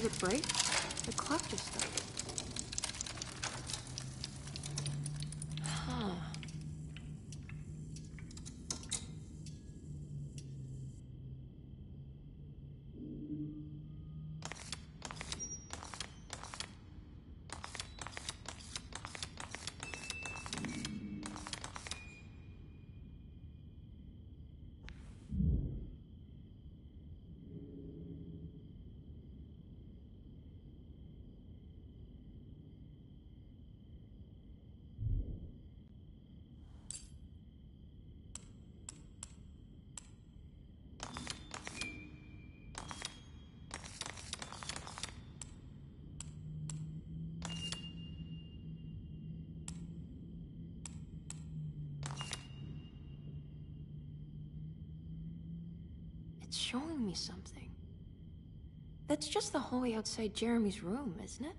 Did it break? The clock just started. Huh. It's showing me something. That's just the hallway outside Jeremy's room, isn't it?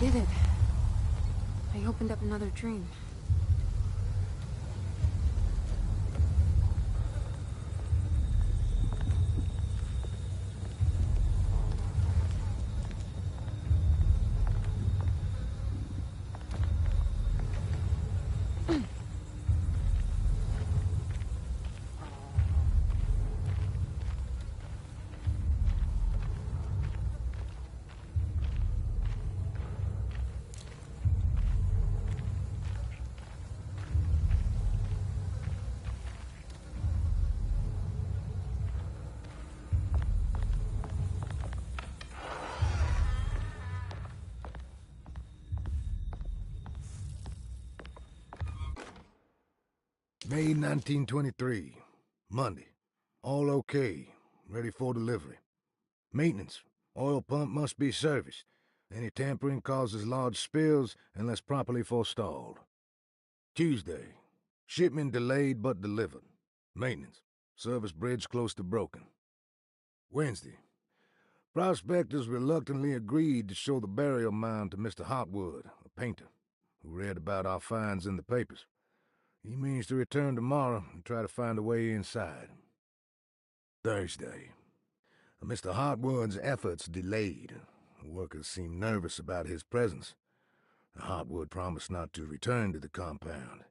I did it. I opened up another dream. May 1923, Monday. All okay, ready for delivery. Maintenance. Oil pump must be serviced. Any tampering causes large spills unless properly forestalled. Tuesday. Shipment delayed but delivered. Maintenance. Service bridge close to broken. Wednesday. Prospectors reluctantly agreed to show the burial mound to Mr. Hotwood, a painter, who read about our finds in the papers. He means to return tomorrow and try to find a way inside. Thursday. Mr. Hotwood's efforts delayed. The workers seemed nervous about his presence. Hotwood promised not to return to the compound.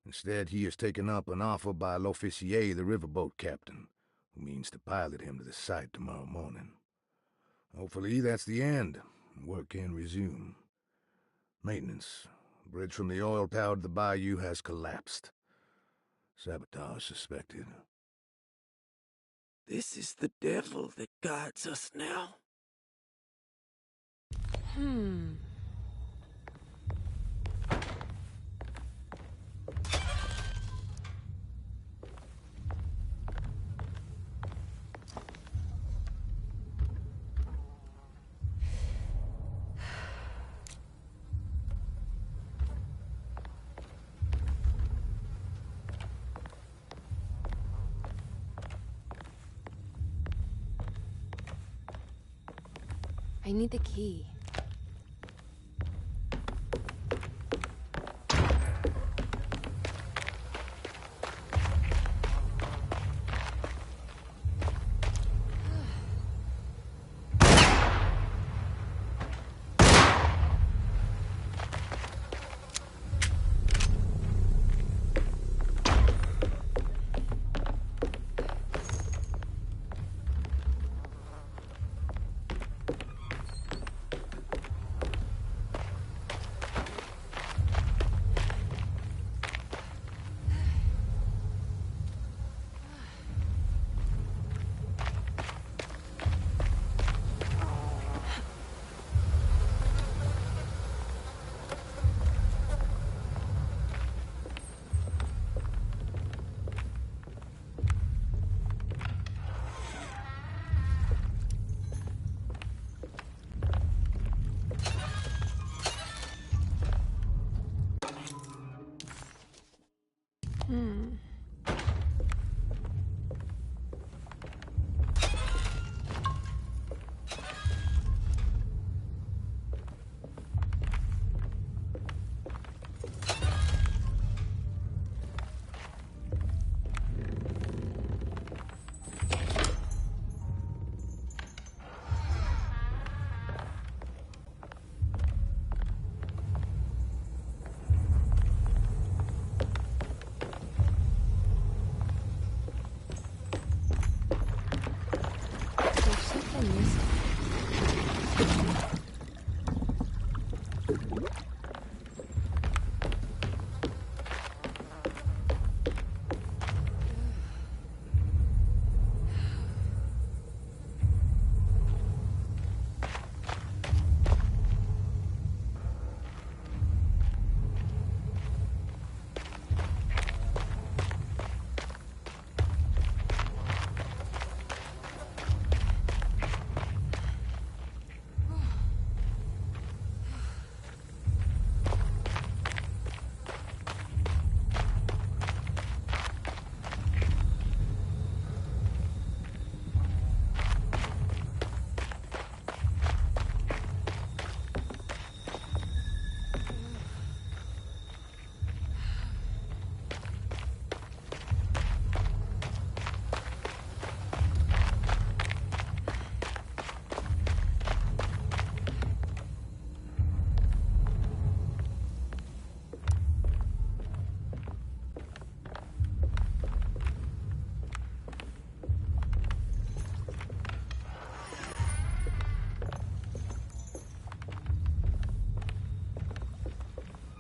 Instead, he has taken up an offer by L'Officier, the riverboat captain, who means to pilot him to the site tomorrow morning. Hopefully that's the end, and work can resume. Maintenance. Bridge from the oil tower to the bayou has collapsed. Sabotage suspected. This is the devil that guides us now. I need the key.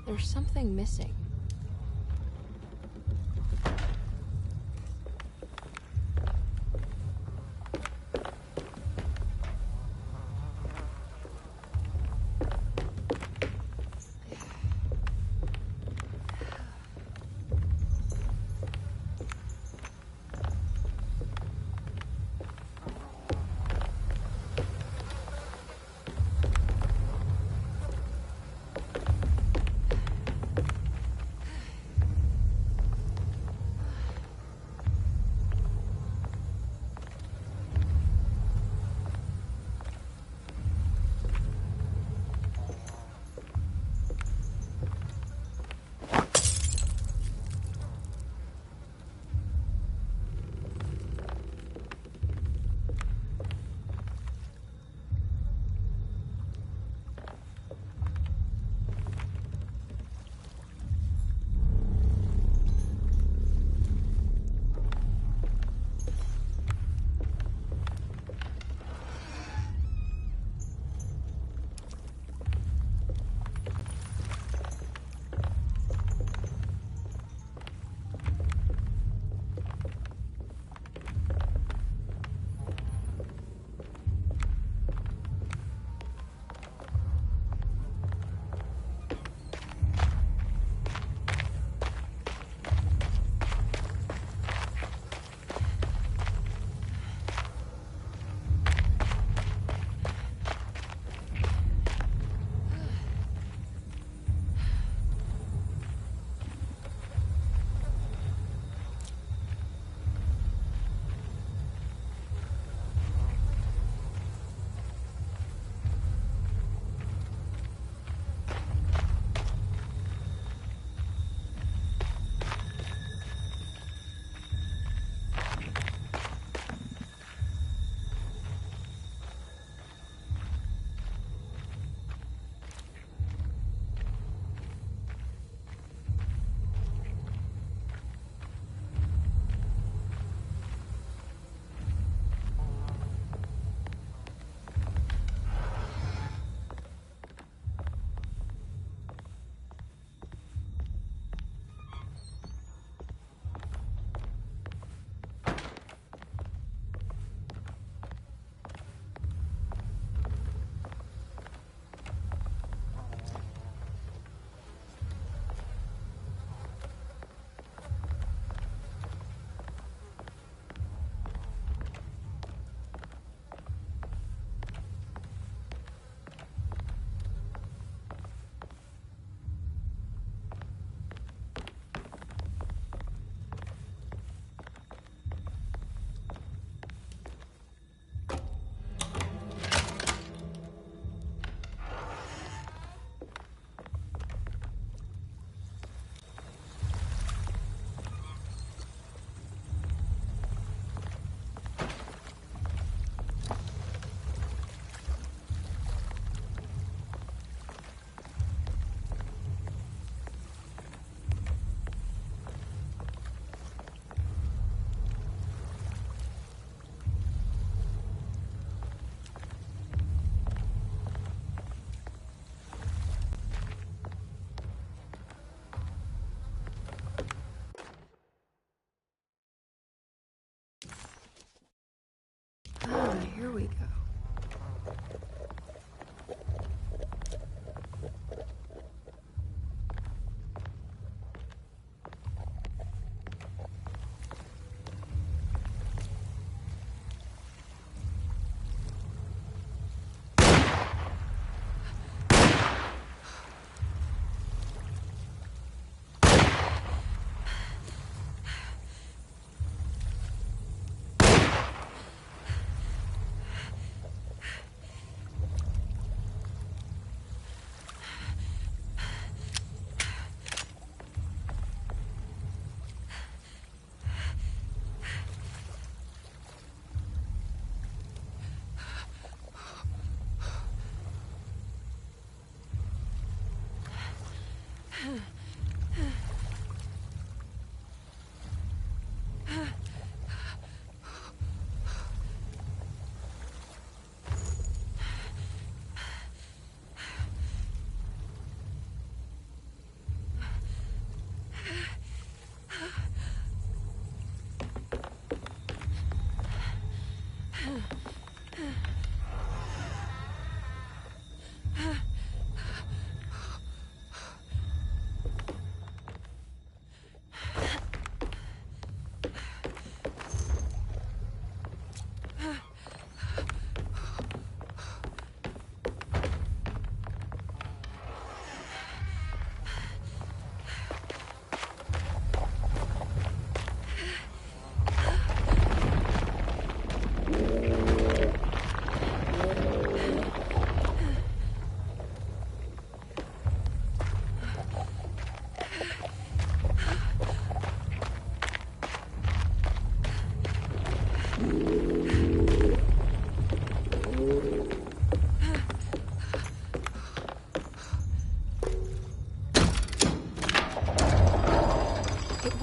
There's something missing. Ah, here we go.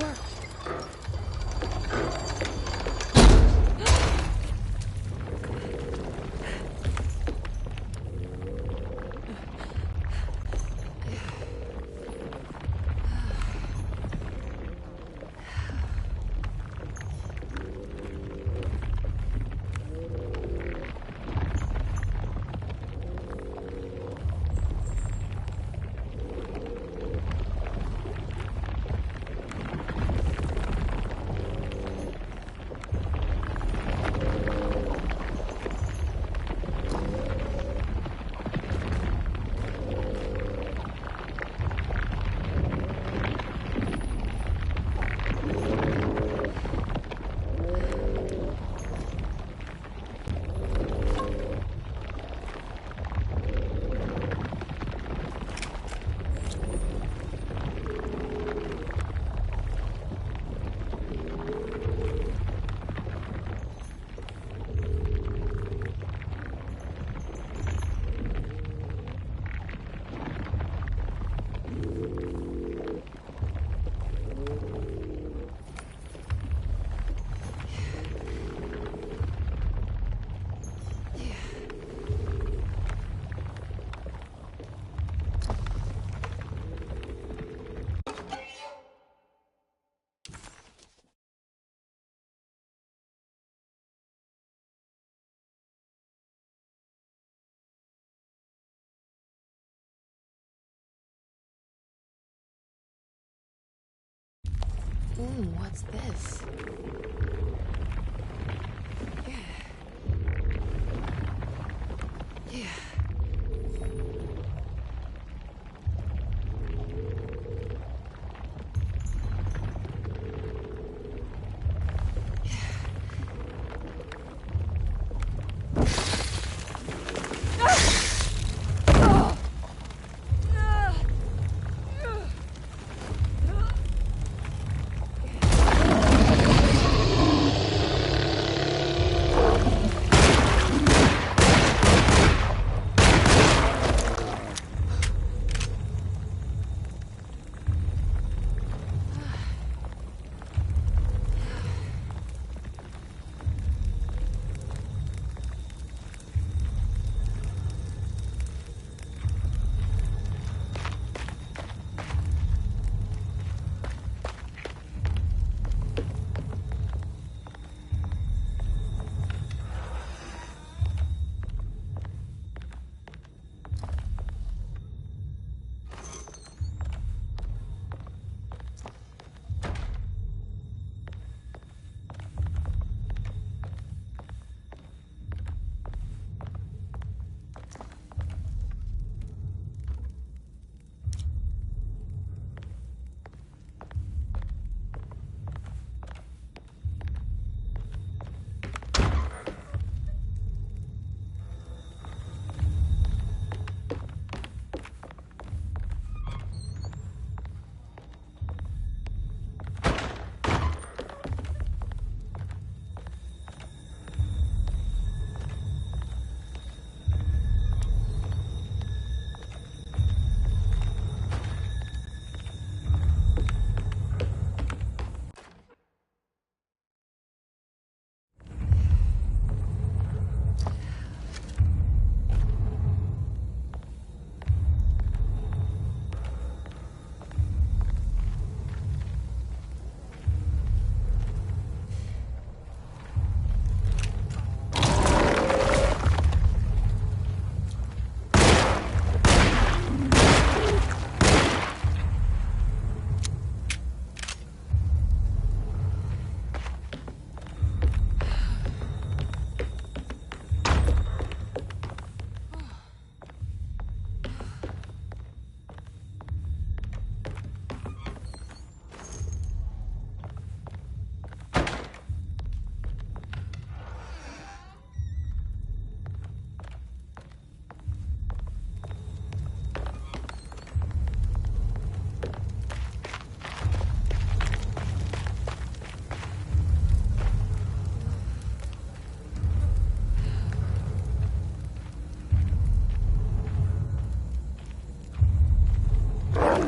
worked. What's this? Yeah.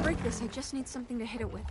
Break this, I just need something to hit it with.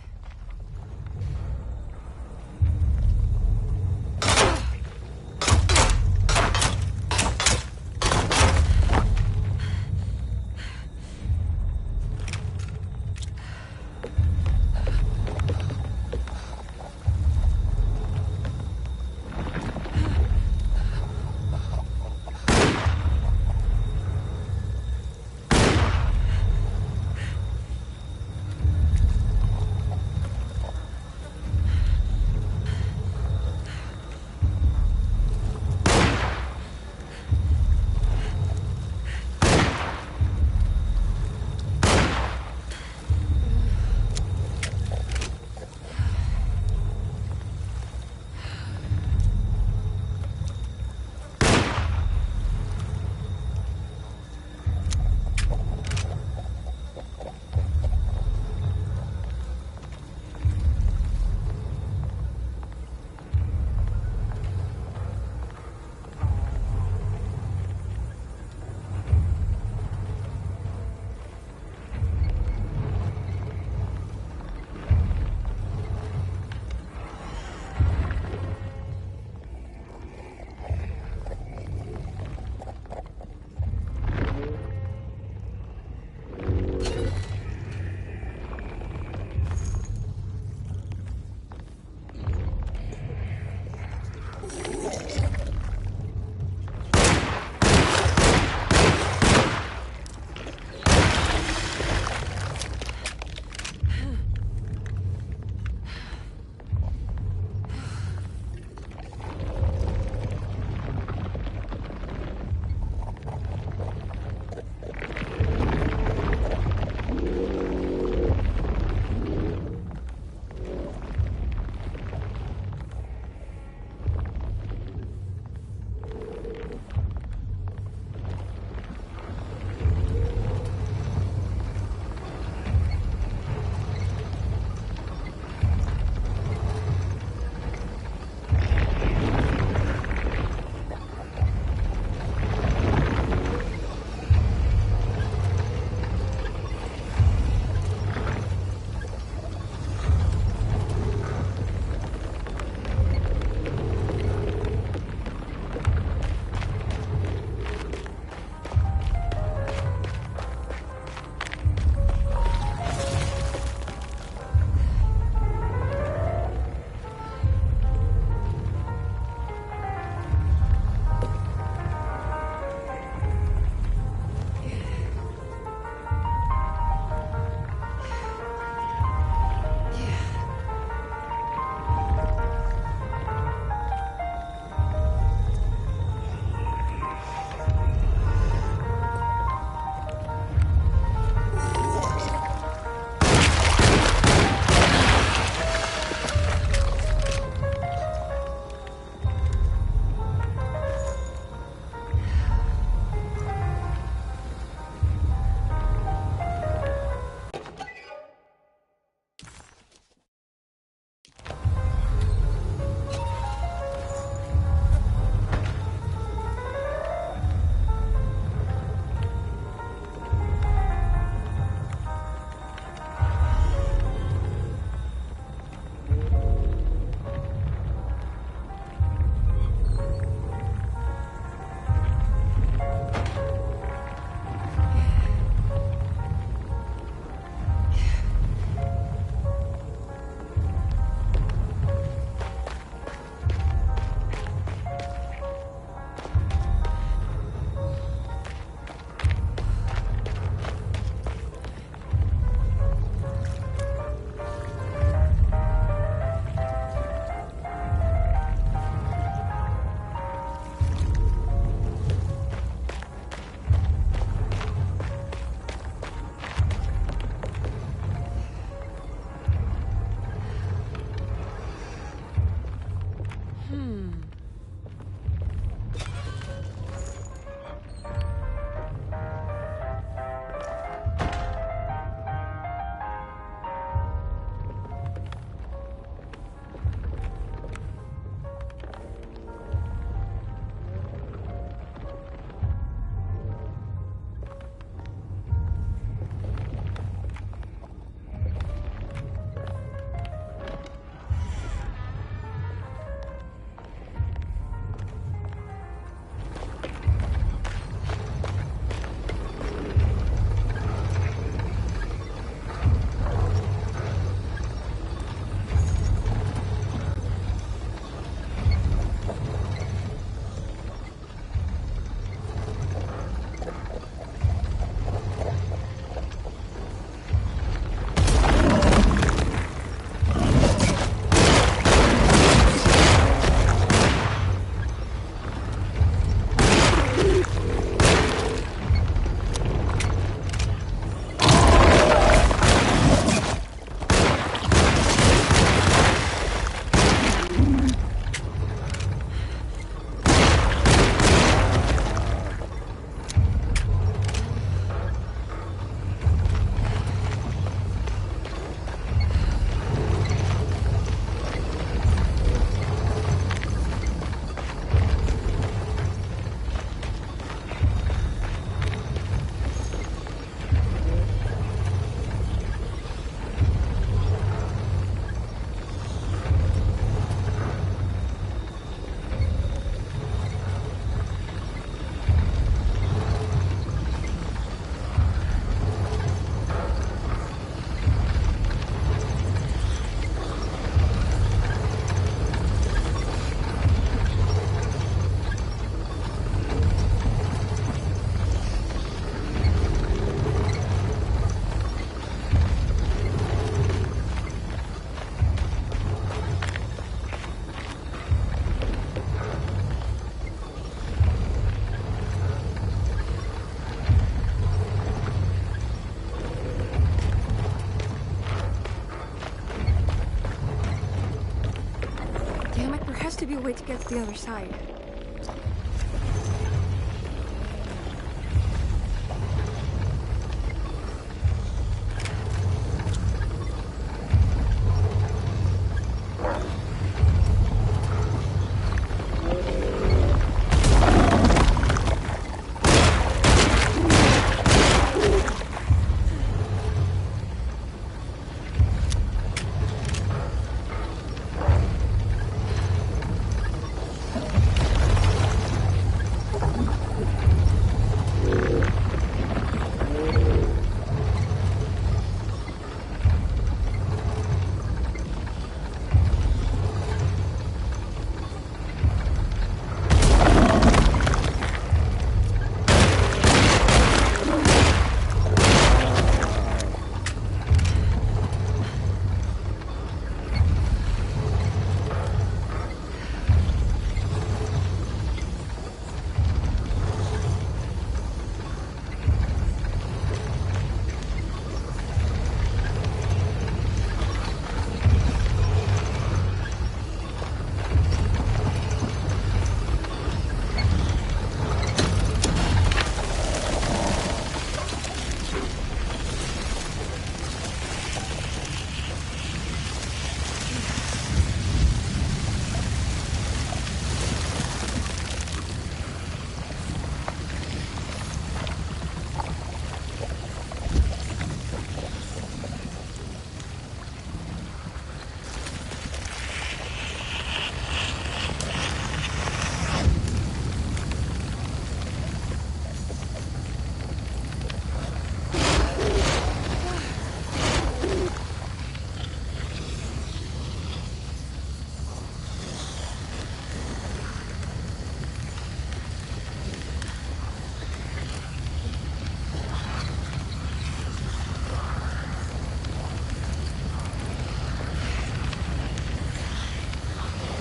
to be a way to get to the other side.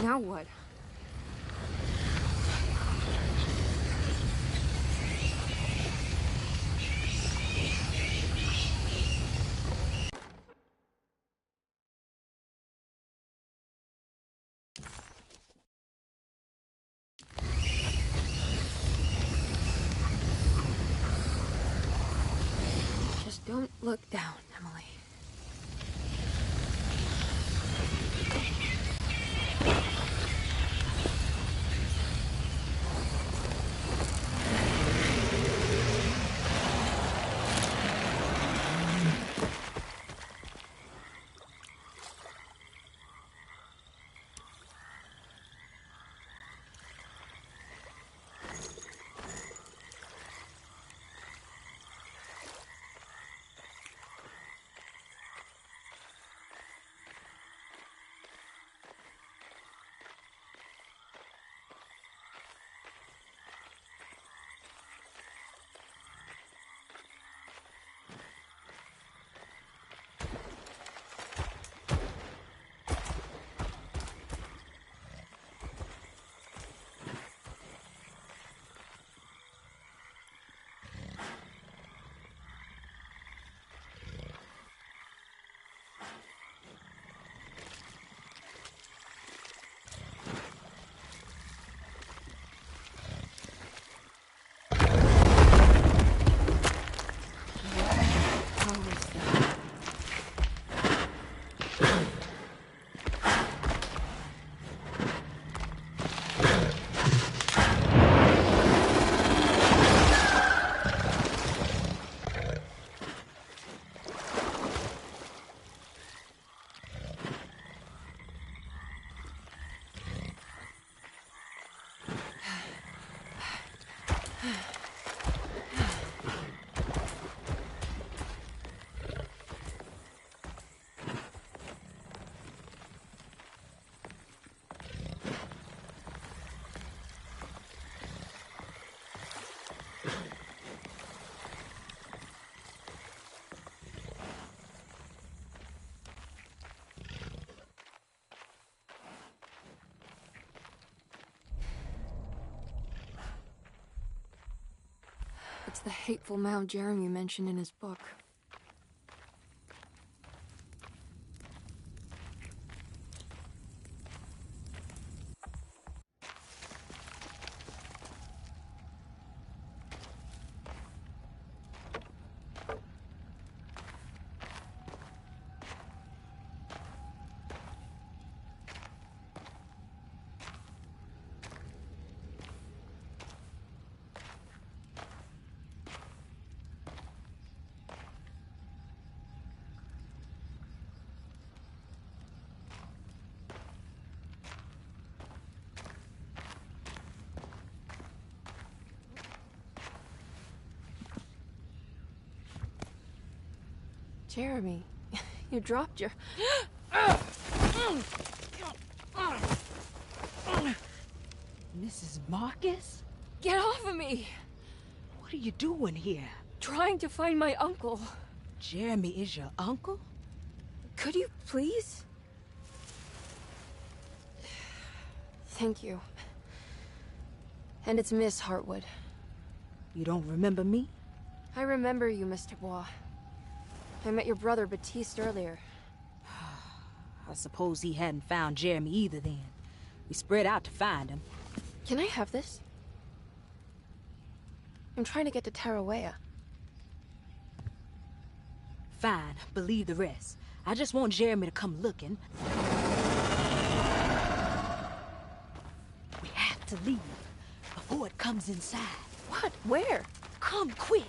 Now what? Just don't look down, Emily. It's the hateful mound Jeremy mentioned in his book. Jeremy, you dropped your... Mrs. Marcus? Get off of me! What are you doing here? Trying to find my uncle. Jeremy is your uncle? Could you please? Thank you. And it's Miss Hartwood. You don't remember me? I remember you, Mr. Bois. I met your brother Baptiste earlier. I suppose he hadn't found Jeremy either then. We spread out to find him. Can I have this? I'm trying to get to Tarawea. Fine, believe the rest. I just want Jeremy to come looking. We have to leave before it comes inside. What? Where? Come quick.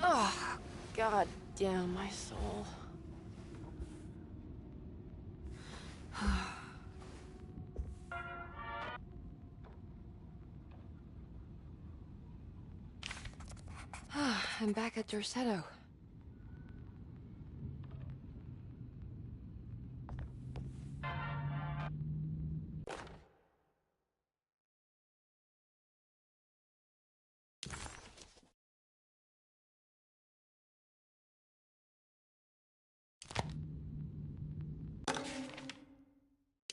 Oh, God damn my soul. I'm back at Derceto.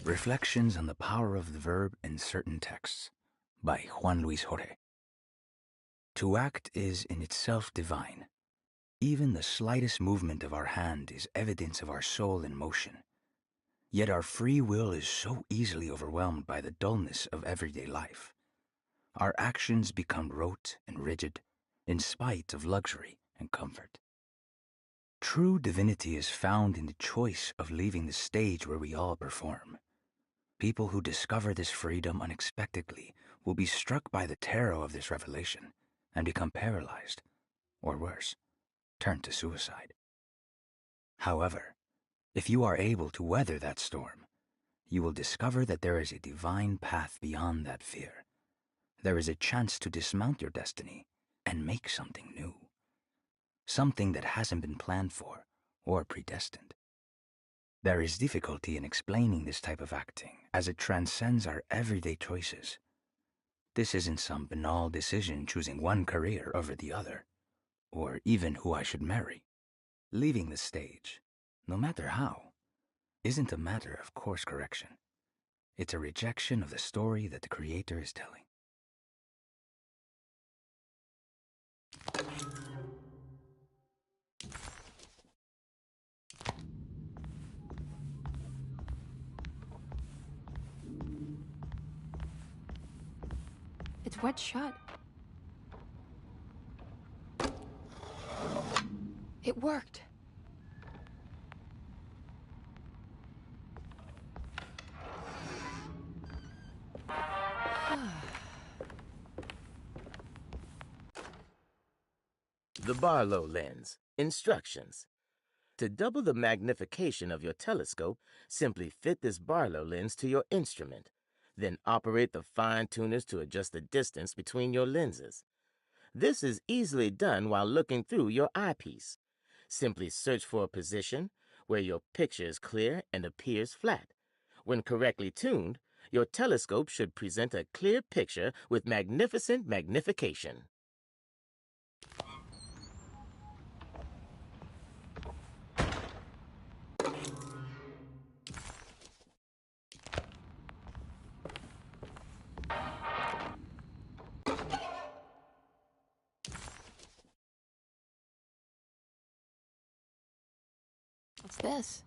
Reflections on the Power of the Verb in Certain Texts by Juan Luis Jorge. To act is in itself divine. Even the slightest movement of our hand is evidence of our soul in motion. Yet our free will is so easily overwhelmed by the dullness of everyday life. Our actions become rote and rigid, in spite of luxury and comfort. True divinity is found in the choice of leaving the stage where we all perform. People who discover this freedom unexpectedly will be struck by the terror of this revelation and become paralyzed, or worse, turn to suicide. However, if you are able to weather that storm, you will discover that there is a divine path beyond that fear. There is a chance to dismount your destiny and make something new. Something that hasn't been planned for or predestined. There is difficulty in explaining this type of acting as it transcends our everyday choices. This isn't some banal decision choosing one career over the other, or even who I should marry. Leaving the stage, no matter how, isn't a matter of course correction. It's a rejection of the story that the Creator is telling. It's wet shut. It worked. The Barlow lens. Instructions. To double the magnification of your telescope, simply fit this Barlow lens to your instrument. Then operate the fine-tuners to adjust the distance between your lenses. This is easily done while looking through your eyepiece. Simply search for a position where your picture is clear and appears flat. When correctly tuned, your telescope should present a clear picture with magnificent magnification. What's this?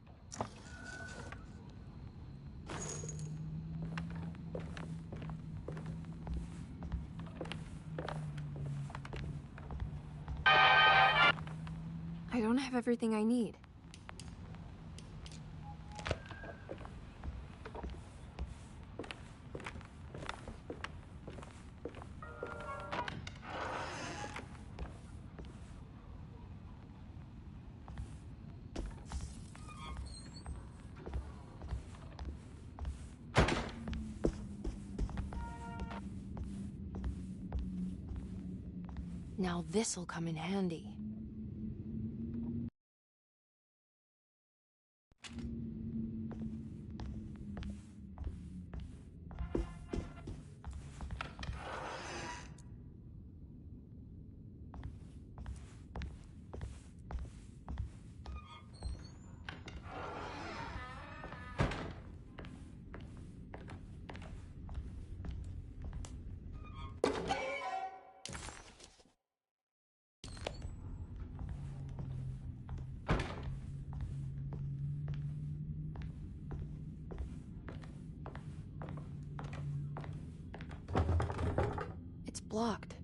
I don't have everything I need. Now this'll come in handy. It's blocked.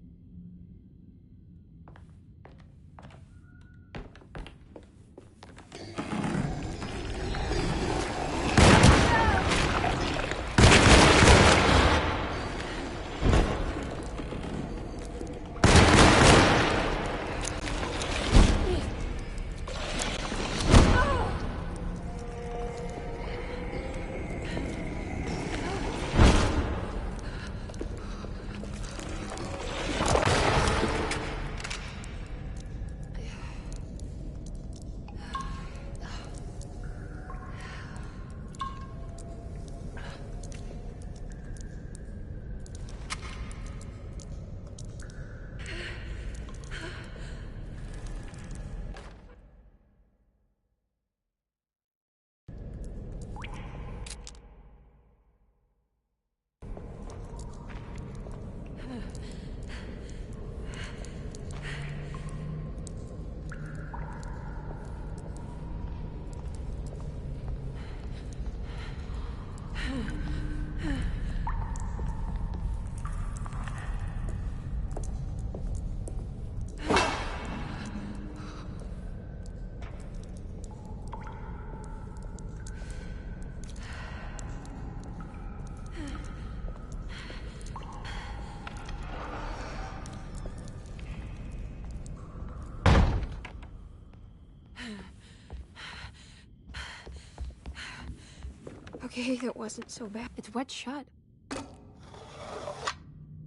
Okay, that wasn't so bad. It's wet shut.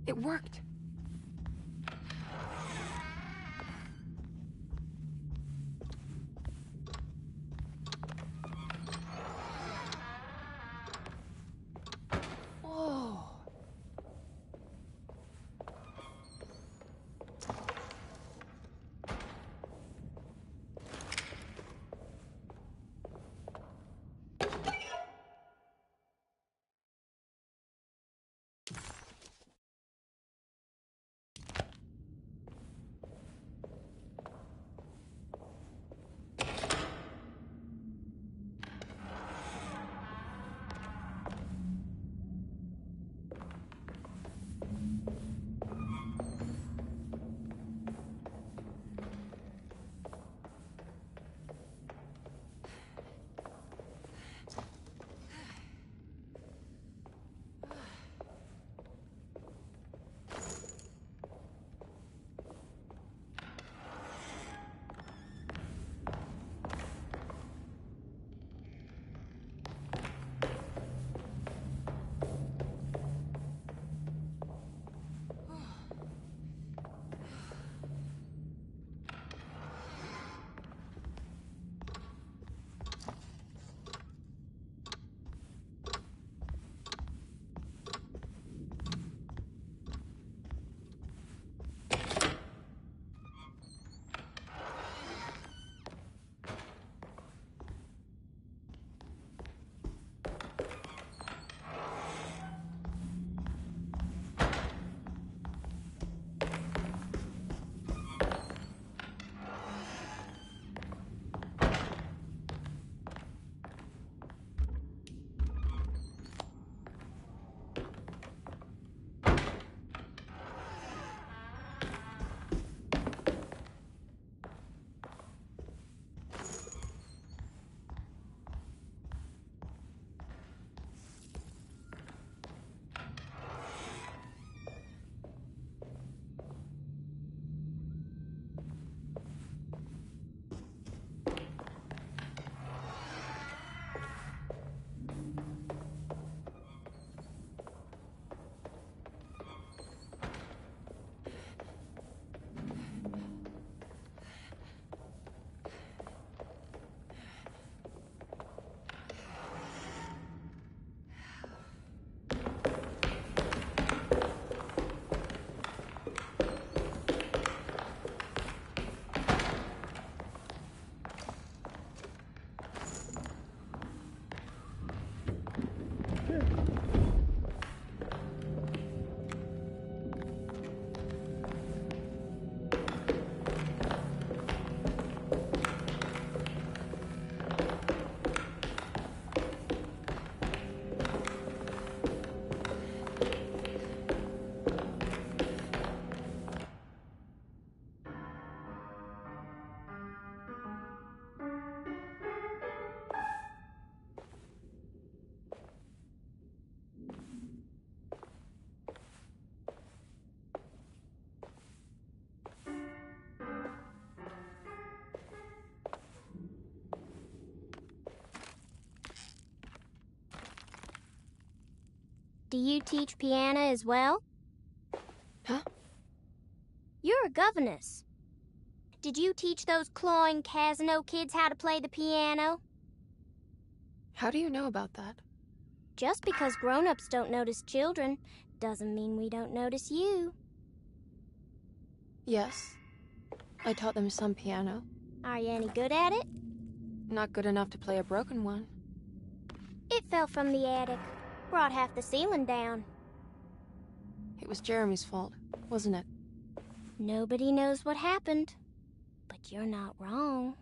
It worked. Do you teach piano as well? Huh? You're a governess. Did you teach those clawing Casino kids how to play the piano? How do you know about that? Just because grown-ups don't notice children doesn't mean we don't notice you. Yes. I taught them some piano. Are you any good at it? Not good enough to play a broken one. It fell from the attic. Brought half the ceiling down. It was Jeremy's fault, wasn't it? Nobody knows what happened. But you're not wrong.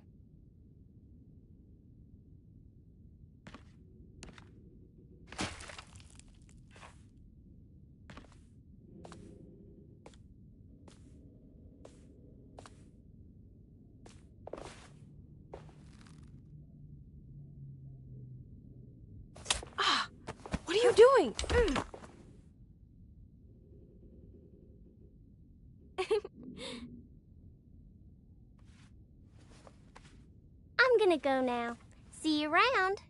What are you doing? I'm gonna go now. See you around.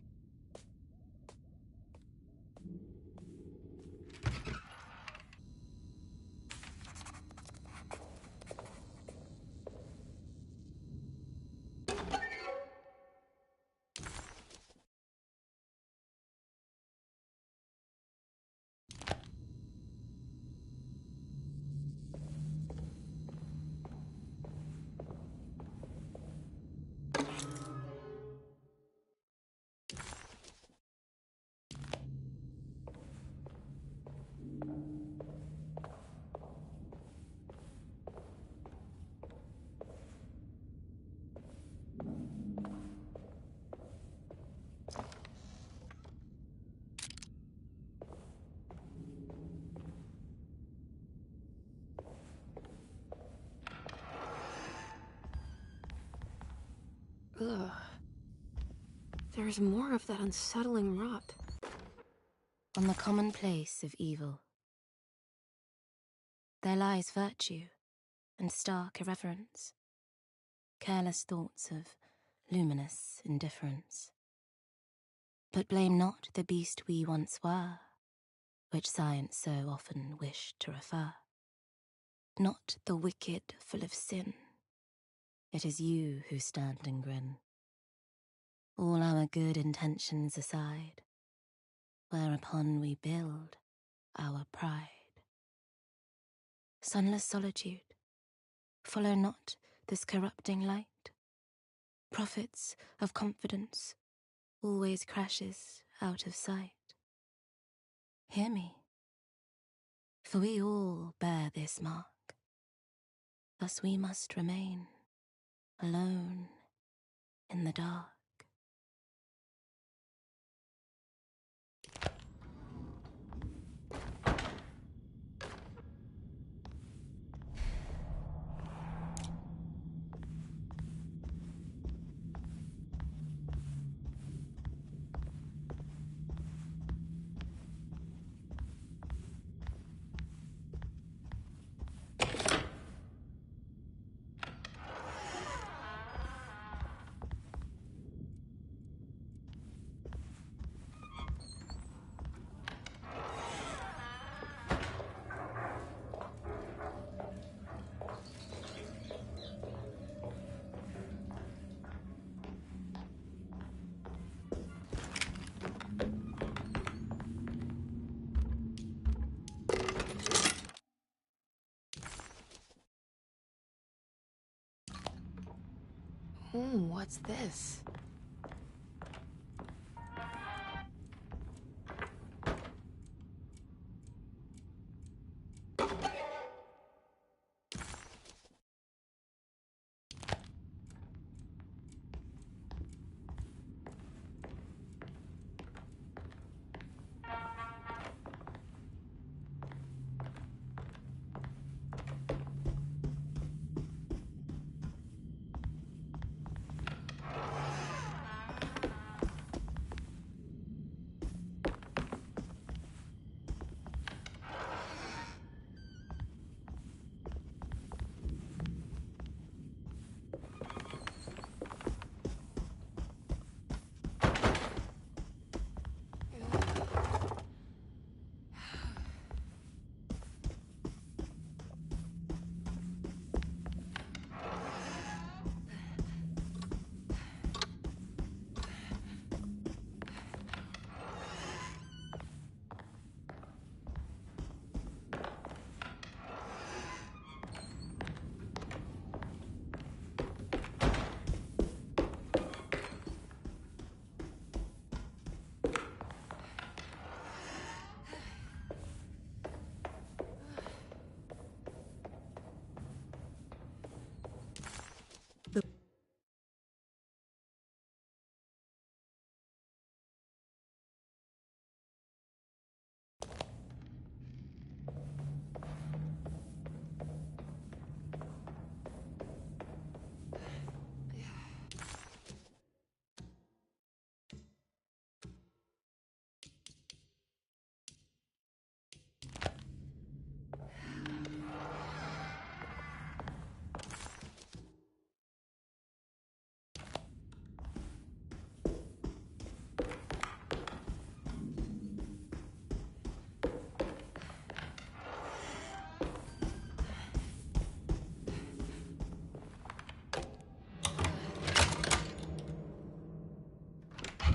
Ugh. There's more of that unsettling rot. On the commonplace of evil, there lies virtue and stark irreverence, careless thoughts of luminous indifference. But blame not the beast we once were, which science so often wished to refer. Not the wicked full of sin, it is you who stand and grin. All our good intentions aside, whereupon we build our pride. Sunless solitude, follow not this corrupting light. Prophets of confidence always crashes out of sight. Hear me, for we all bear this mark. Thus we must remain alone in the dark. What's this?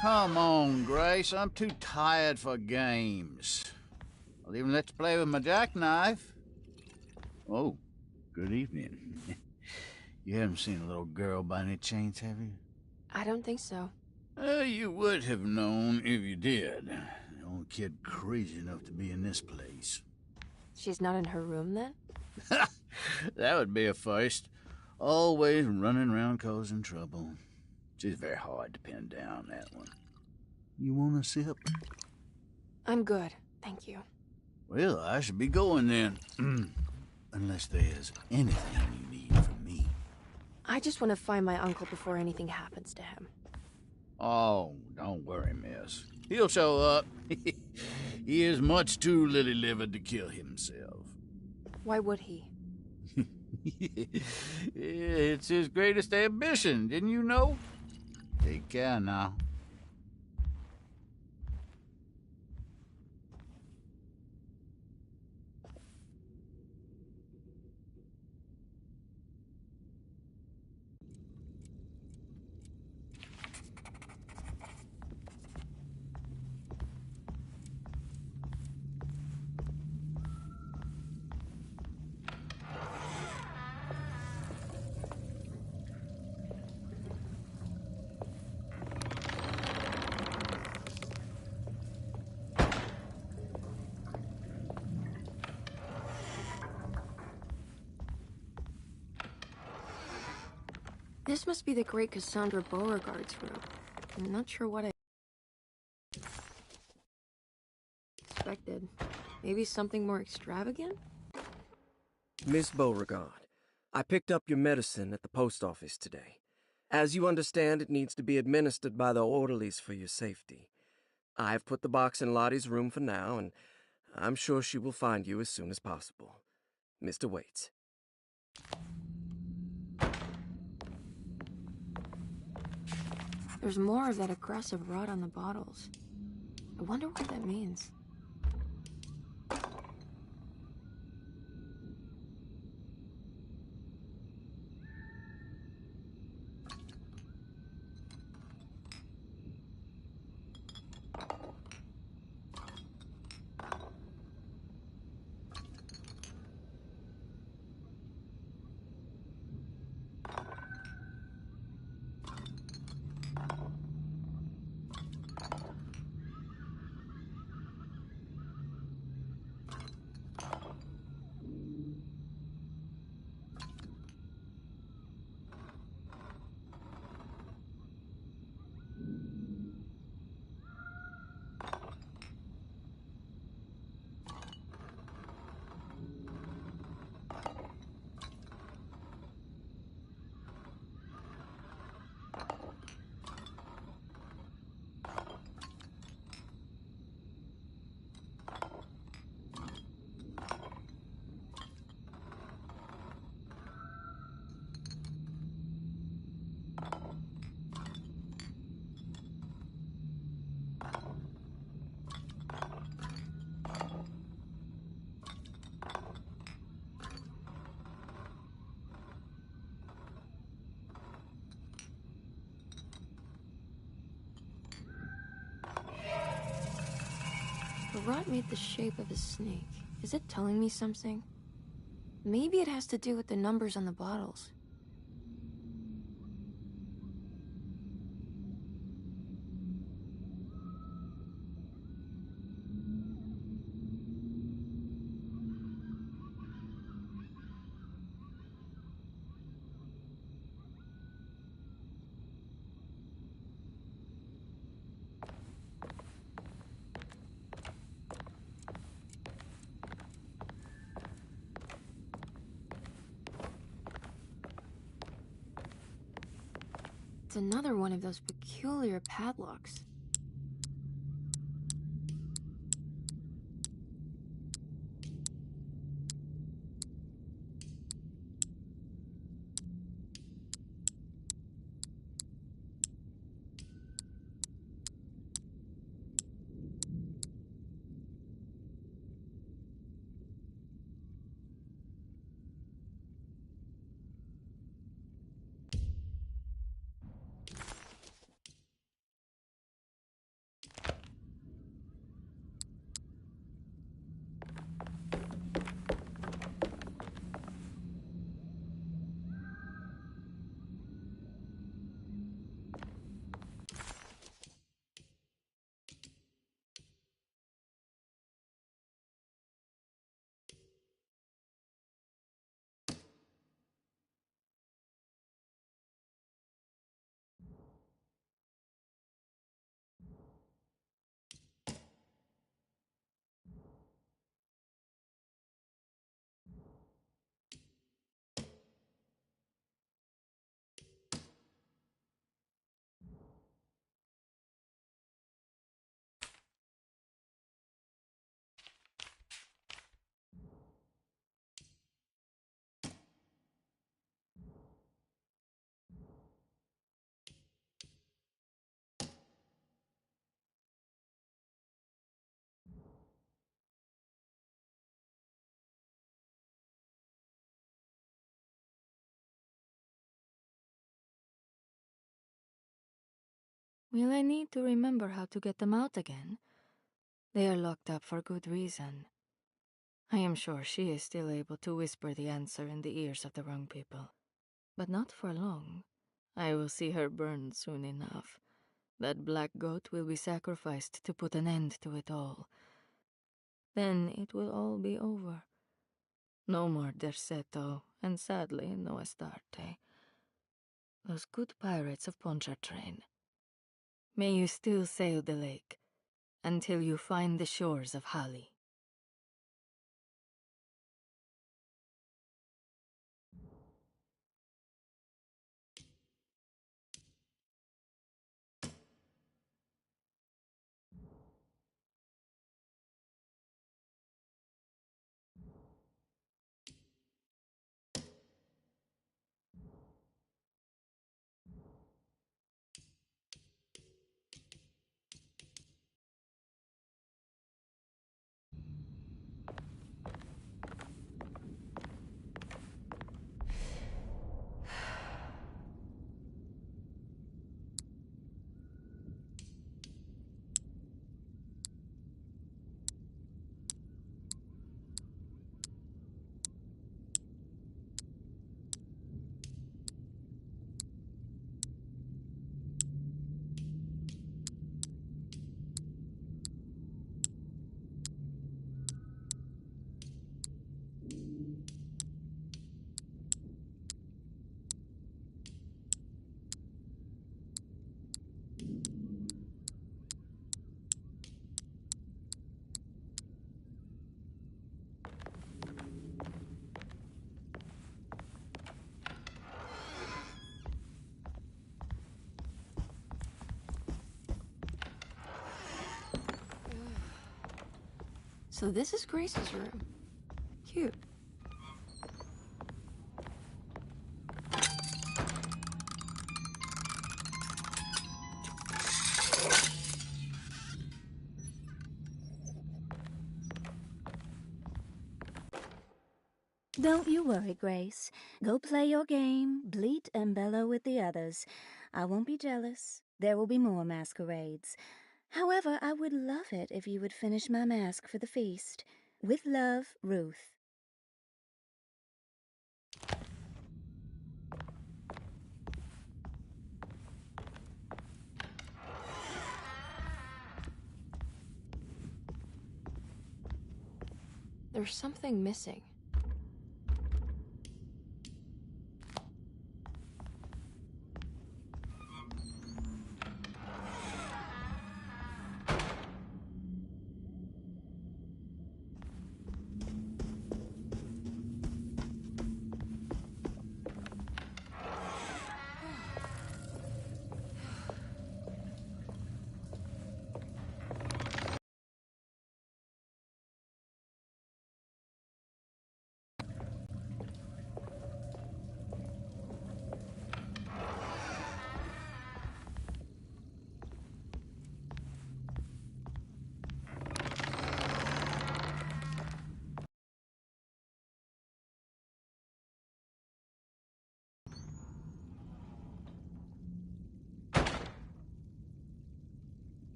Come on, Grace. I'm too tired for games. I'll even let you play with my jackknife. Oh, good evening. You haven't seen a little girl by any chance, have you? I don't think so. You would have known if you did. The only kid crazy enough to be in this place. She's not in her room, then? That would be a first. Always running around causing trouble. She's very hard to pin down, that one. You want a sip? I'm good, thank you. Well, I should be going then. Unless there's anything you need from me. I just want to find my uncle before anything happens to him. Oh, don't worry, miss. He'll show up. He is much too lily-livered to kill himself. Why would he? It's his greatest ambition, didn't you know? Take care now. This must be the great Cassandra Beauregard's room. I'm not sure what I expected. Maybe something more extravagant? Miss Beauregard, I picked up your medicine at the post office today. As you understand, it needs to be administered by the orderlies for your safety. I've put the box in Lottie's room for now, and I'm sure she will find you as soon as possible. Mr. Waits. There's more of that aggressive rot on the bottles. I wonder what that means. The rot made the shape of a snake. Is it telling me something? Maybe it has to do with the numbers on the bottles. It's another one of those peculiar padlocks. Will I need to remember how to get them out again? They are locked up for good reason. I am sure she is still able to whisper the answer in the ears of the wrong people. But not for long. I will see her burned soon enough. That black goat will be sacrificed to put an end to it all. Then it will all be over. No more Derceto, and sadly, no Astarte. Those good pirates of Pontchartrain. May you still sail the lake, until you find the shores of Hali. So this is Grace's room. Cute. Don't you worry, Grace. Go play your game, bleat and bellow with the others. I won't be jealous. There will be more masquerades. However, I would love it if you would finish my mask for the feast. With love, Ruth. There's something missing.